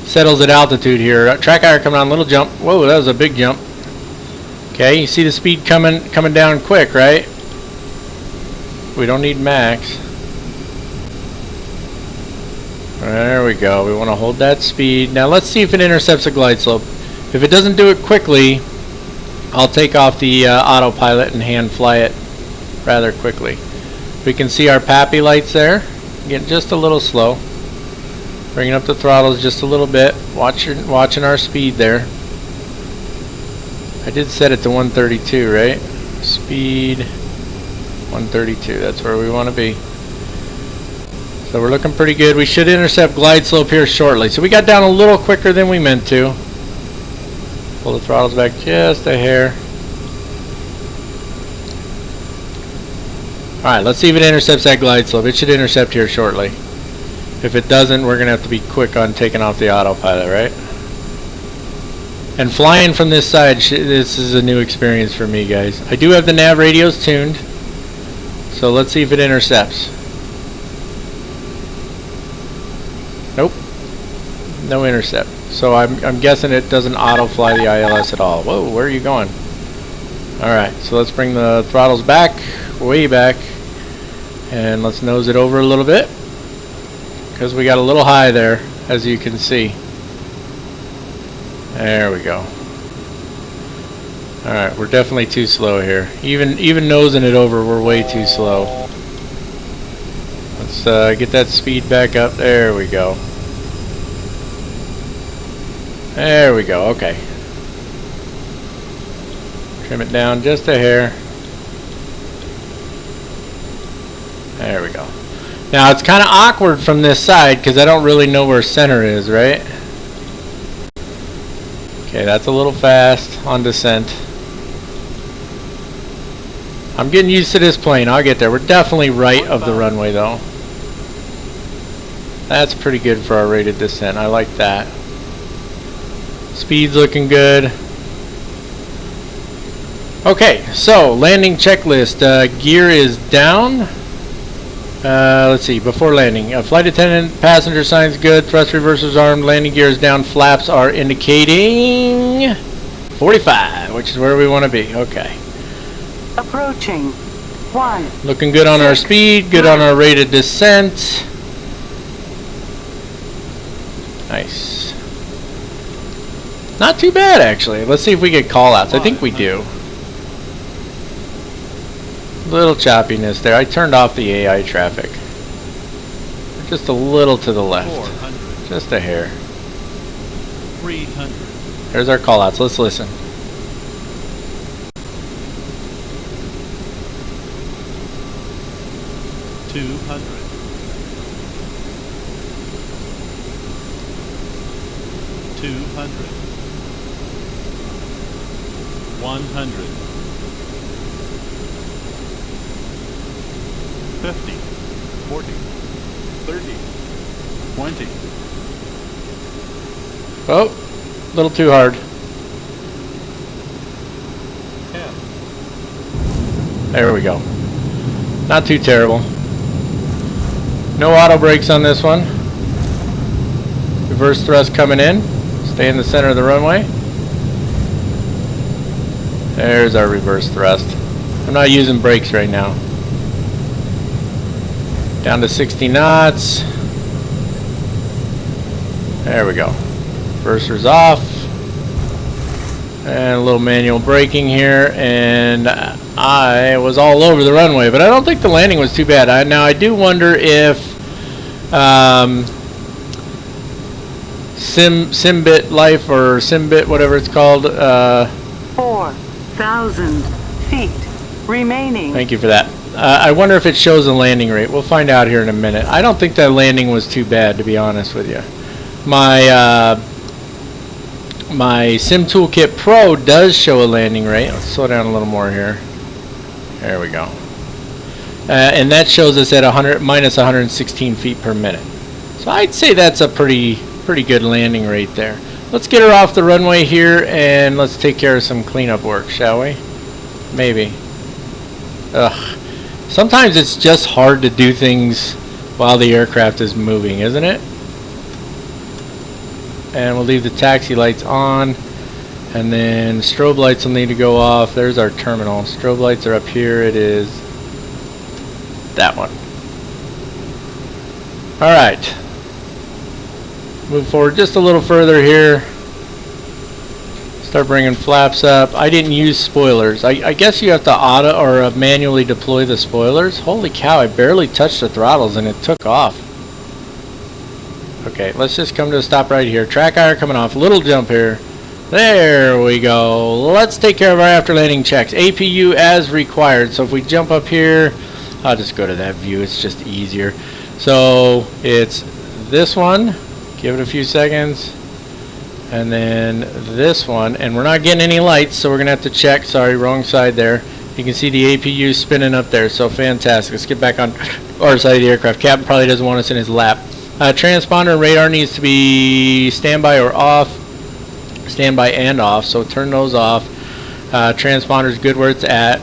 settles at altitude here. Track hour coming on, little jump. Whoa, that was a big jump. Okay, you see the speed coming down quick, right? We don't need max. There we go. We want to hold that speed. Now let's see if it intercepts a glide slope. If it doesn't do it quickly, I'll take off the autopilot and hand fly it rather quickly. We can see our PAPI lights there. Getting just a little slow. Bringing up the throttles just a little bit. Watching our speed there. I did set it to 132, right? Speed 132. That's where we want to be. So we're looking pretty good. We should intercept glide slope here shortly. So we got down a little quicker than we meant to. Pull the throttles back just a hair. Alright, let's see if it intercepts that glide slope. It should intercept here shortly. If it doesn't, we're going to have to be quick on taking off the autopilot, right? And flying from this side, this is a new experience for me, guys. I do have the nav radios tuned. So let's see if it intercepts. Nope. No intercept. So I'm guessing it doesn't auto fly the ILS at all. Whoa, where are you going? Alright, so let's bring the throttles back, way back. And let's nose it over a little bit. Because we got a little high there, as you can see. There we go. Alright, we're definitely too slow here. Even nosing it over, we're way too slow. Let's get that speed back up. There we go. There we go, okay. Trim it down just a hair. There we go. Now it's kind of awkward from this side because I don't really know where center is, right? Okay, that's a little fast on descent. I'm getting used to this plane. I'll get there. We're definitely right of the runway though. That's pretty good for our rated descent. I like that. Speed's looking good. Okay, so landing checklist. Gear is down. Let's see, before landing. Flight attendant, passenger signs good, thrust reversers armed, landing gear is down, flaps are indicating 45, which is where we want to be. Okay. Approaching 1. Looking good on our speed, good on our rated descent. Nice. Not too bad actually. Let's see if we get call-outs. I think we do. Little choppiness there. I turned off the AI traffic. Just a little to the left. 400. Just a hair. 300. There's our call-outs. Let's listen. $200. 200. 100. 50, 40, 30, 20. Oh, a little too hard. 10. There we go. Not too terrible. No auto brakes on this one. Reverse thrust coming in. Stay in the center of the runway. There's our reverse thrust. I'm not using brakes right now. Down to 60 knots. There we go. Reverser's off. And a little manual braking here. And I was all over the runway, but I don't think the landing was too bad. Now I do wonder if Simbit Life or Simbit, whatever it's called. 4,000 feet remaining. Thank you for that. I wonder if it shows a landing rate. We'll find out here in a minute. I don't think that landing was too bad, to be honest with you. My my Sim Toolkit Pro does show a landing rate. Let's slow down a little more here. There we go. And that shows us at minus 116 feet per minute. So I'd say that's a pretty good landing rate there. Let's get her off the runway here and let's take care of some cleanup work, shall we? Maybe. Ugh. Sometimes it's just hard to do things while the aircraft is moving, isn't it? And we'll leave the taxi lights on. And then strobe lights will need to go off. There's our terminal. Strobe lights are up here. It is that one. Alright. Move forward just a little further here. Start bringing flaps up. I didn't use spoilers. I guess you have to auto or manually deploy the spoilers. Holy cow, I barely touched the throttles and it took off. Okay, let's just come to a stop right here. Track iron coming off. Little jump here. There we go. Let's take care of our after landing checks. APU as required. So if we jump up here, I'll just go to that view. It's just easier. So it's this one. Give it a few seconds. And then this one, and we're not getting any lights, so we're gonna have to check. Sorry, wrong side there. You can see the APU spinning up there, so fantastic. Let's get back on our side of the aircraft. Captain probably doesn't want us in his lap. Transponder radar needs to be standby or off. Standby and off, so turn those off. Transponder's good where it's at.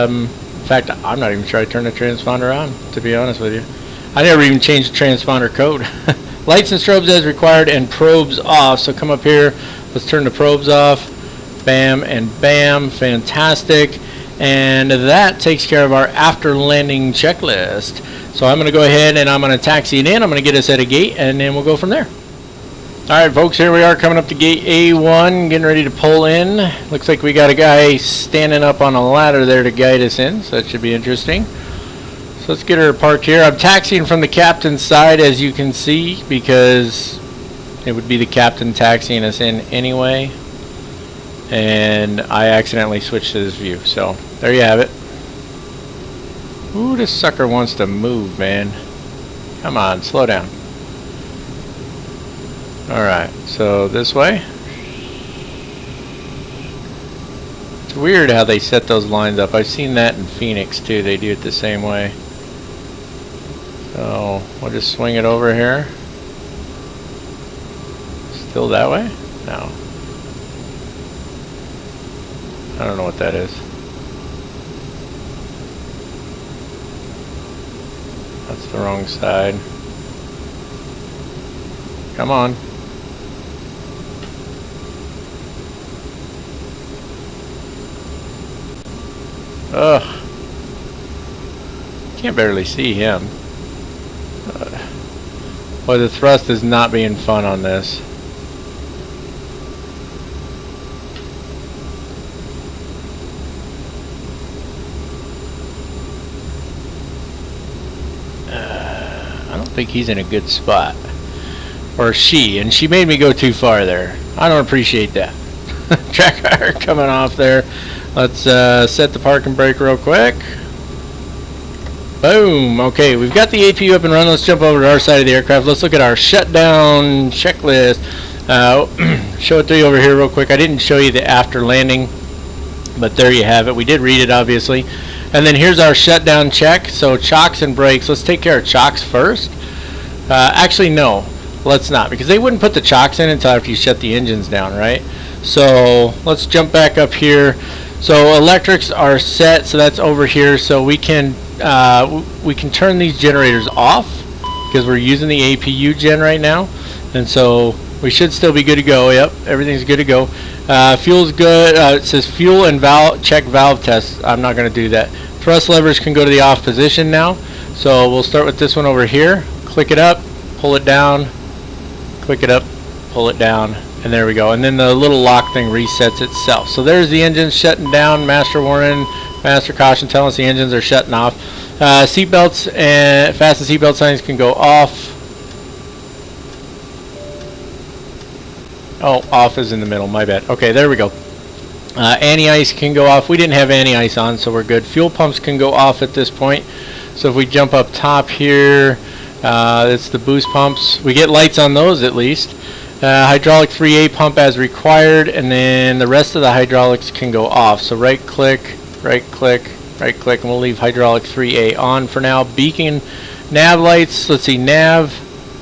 In fact, I'm not even sure I turned the transponder on, to be honest with you. I never even changed the transponder code. Lights and strobes as required and probes off. So come up here. Let's turn the probes off. Bam and bam. Fantastic. And that takes care of our after landing checklist. So I'm going to go ahead and I'm going to taxi it in. I'm going to get us at a gate and then we'll go from there. Alright folks, here we are coming up to gate A1, getting ready to pull in. Looks like we got a guy standing up on a ladder there to guide us in, so that should be interesting. So let's get her parked here. I'm taxiing from the captain's side, as you can see, because it would be the captain taxiing us in anyway. And I accidentally switched to this view. So there you have it. Ooh, this sucker wants to move, man. Come on, slow down. Alright, so this way. It's weird how they set those lines up. I've seen that in Phoenix too. They do it the same way. So we'll just swing it over here. Still that way? No. I don't know what that is. That's the wrong side. Come on. Ugh. Can't barely see him. Boy, the thrust is not being fun on this. I don't think he's in a good spot. Or she, and she made me go too far there. I don't appreciate that. Track car coming off there. Let's set the parking brake real quick. Boom. Okay, we've got the APU up and running. Let's jump over to our side of the aircraft. Let's look at our shutdown checklist. Show it to you over here real quick. I didn't show you the after landing, but there you have it. We did read it, obviously. And then here's our shutdown check. So chocks and brakes. Let's take care of chocks first. Actually, no. Let's not, because they wouldn't put the chocks in until after you shut the engines down, right? So let's jump back up here. So electrics are set, so that's over here. So we can turn these generators off because we're using the APU gen right now, and so we should still be good to go. Yep, everything's good to go. Fuel's good. It says fuel and check valve test. I'm not going to do that. Thrust levers can go to the off position now. So we'll start with this one over here. Click it up, pull it down. Click it up, pull it down, and there we go. And then the little lock thing resets itself. So there's the engines shutting down. Master warning, master caution telling us the engines are shutting off. Seatbelts and fasten seatbelt signs can go off. Oh, off is in the middle, my bad. Okay, there we go. Anti-ice can go off. We didn't have anti-ice on, so we're good. Fuel pumps can go off at this point. So if we jump up top here, it's the boost pumps. We get lights on those at least. Hydraulic 3A pump as required, and then the rest of the hydraulics can go off. So right click, right click, right click, and we'll leave hydraulic 3A on for now. Beacon, nav lights, let's see, nav,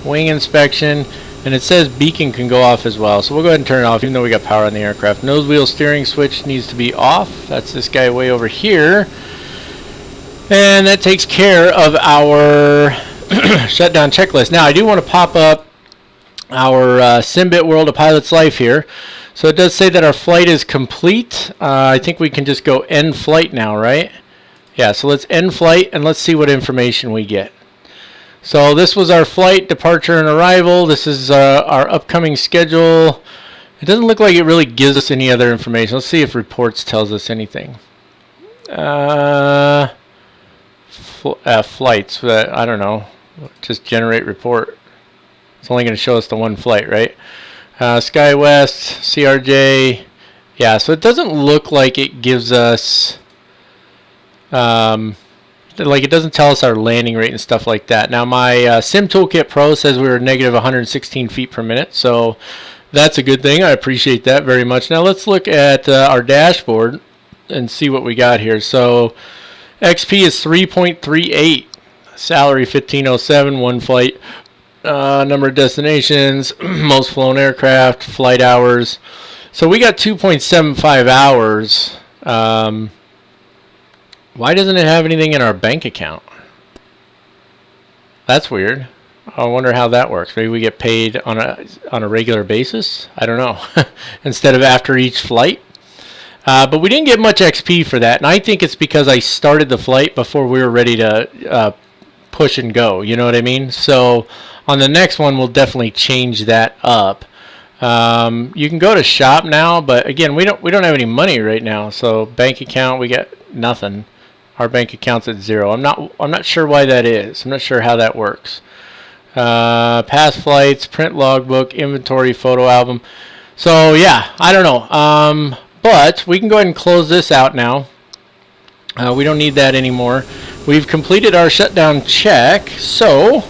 wing inspection, and it says beacon can go off as well. So we'll go ahead and turn it off even though we got power on the aircraft. Nose wheel steering switch needs to be off. That's this guy way over here. And that takes care of our shutdown checklist. Now I do want to pop up our SimbitWorld, a pilot's life here. So it does say that our flight is complete. I think we can just go end flight now, right? Yeah, so let's end flight and let's see what information we get. So this was our flight, departure and arrival. This is our upcoming schedule. It doesn't look like it really gives us any other information. Let's see if reports tells us anything. Flights, I don't know. Just generate report. It's only going to show us the one flight, right? SkyWest, CRJ. Yeah, so it doesn't look like it gives us, like it doesn't tell us our landing rate and stuff like that. Now my Sim Toolkit Pro says we were negative 116 feet per minute, so that's a good thing. I appreciate that very much. Now let's look at our dashboard and see what we got here. So XP is 3.38. Salary 1507, one flight. Number of destinations, most flown aircraft, flight hours. So we got 2.75 hours. Why doesn't it have anything in our bank account? That's weird. I wonder how that works. Maybe we get paid on a regular basis? I don't know. Instead of after each flight. But we didn't get much XP for that, and I think it's because I started the flight before we were ready to push and go. You know what I mean? So on the next one, we'll definitely change that up. You can go to shop now, but again, we don't have any money right now. So bank account, we got nothing. Our bank account's at 0. I'm not sure why that is. I'm not sure how that works. Past flights, print logbook, inventory, photo album. So yeah, I don't know. But we can go ahead and close this out now. We don't need that anymore. we've completed our shutdown check, so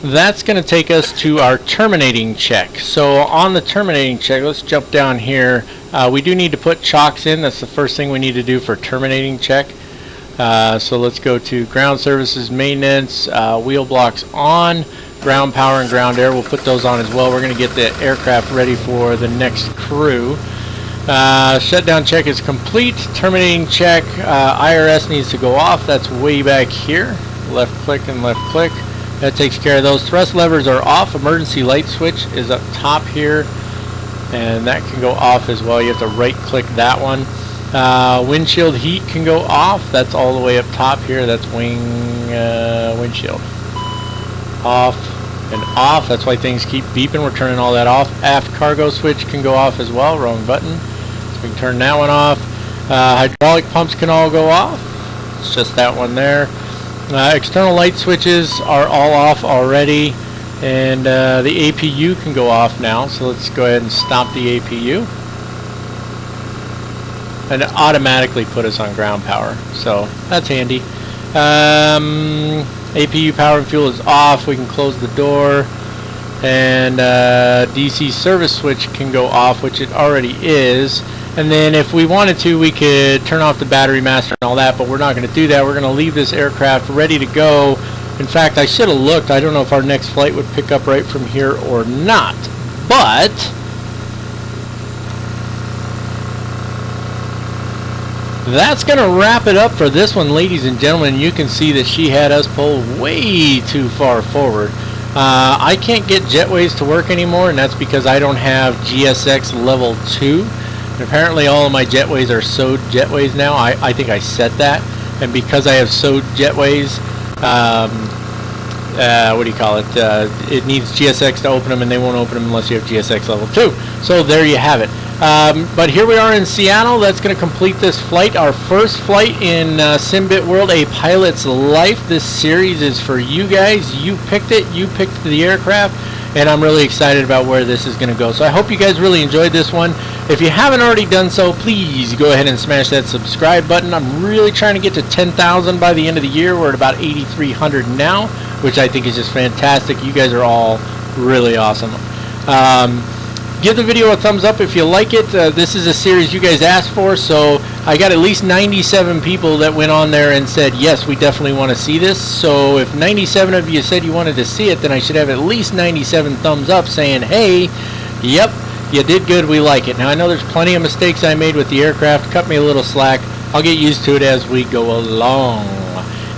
that's going to take us to our terminating check. So on the terminating check, let's jump down here. We do need to put chocks in. That's the first thing we need to do for terminating check. So let's go to ground services, maintenance, wheel blocks on, ground power and ground air. We'll put those on as well. We're going to get the aircraft ready for the next crew. Shutdown check is complete. Terminating check, IRS needs to go off. That's way back here. Left click and left click. That takes care of those. Thrust levers are off. Emergency light switch is up top here, and that can go off as well. You have to right click that one. Windshield heat can go off. That's all the way up top here. That's windshield. Off and off. That's why things keep beeping. We're turning all that off. Aft cargo switch can go off as well. Wrong button. So we can turn that one off. Hydraulic pumps can all go off. It's just that one there. External light switches are all off already, and the APU can go off now. So let's go ahead and stop the APU, and it automatically put us on ground power, so that's handy. APU power and fuel is off. We can close the door, and DC service switch can go off, which it already is. And then if we wanted to, we could turn off the battery master and all that, but we're not going to do that. We're going to leave this aircraft ready to go. In fact, I should have looked. I don't know if our next flight would pick up right from here or not, but that's going to wrap it up for this one, ladies and gentlemen. You can see that she had us pulled way too far forward. I can't get jetways to work anymore, and that's because I don't have GSX level 2. And apparently all of my jetways are sewed jetways now. I think I set that, and because I have sewed jetways, what do you call it? It needs GSX to open them, and they won't open them unless you have GSX level 2. So there you have it. But here we are in Seattle. That's going to complete this flight, our first flight in SimbitWorld, A Pilot's Life. This series is for you guys. You picked it. You picked the aircraft, and I'm really excited about where this is going to go. So I hope you guys really enjoyed this one. If you haven't already done so, please go ahead and smash that subscribe button. I'm really trying to get to 10,000 by the end of the year. We're at about 8,300 now, which I think is just fantastic. You guys are all really awesome. Give the video a thumbs up if you like it. This is a series you guys asked for, so I got at least 97 people that went on there and said, yes, we definitely want to see this. So if 97 of you said you wanted to see it, then I should have at least 97 thumbs up saying, hey, yep, you did good, we like it. Now, I know there's plenty of mistakes I made with the aircraft. Cut me a little slack. I'll get used to it as we go along.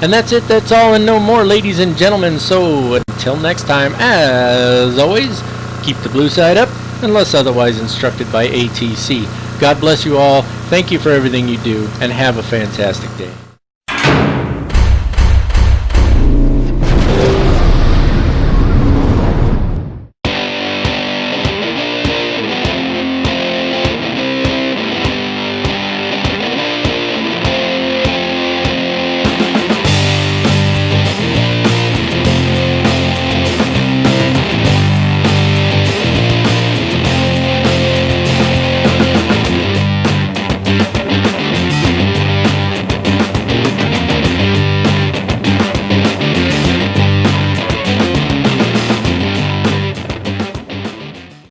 And that's it. That's all and no more, ladies and gentlemen. So until next time, as always, keep the blue side up, unless otherwise instructed by ATC. God bless you all. Thank you for everything you do, and have a fantastic day.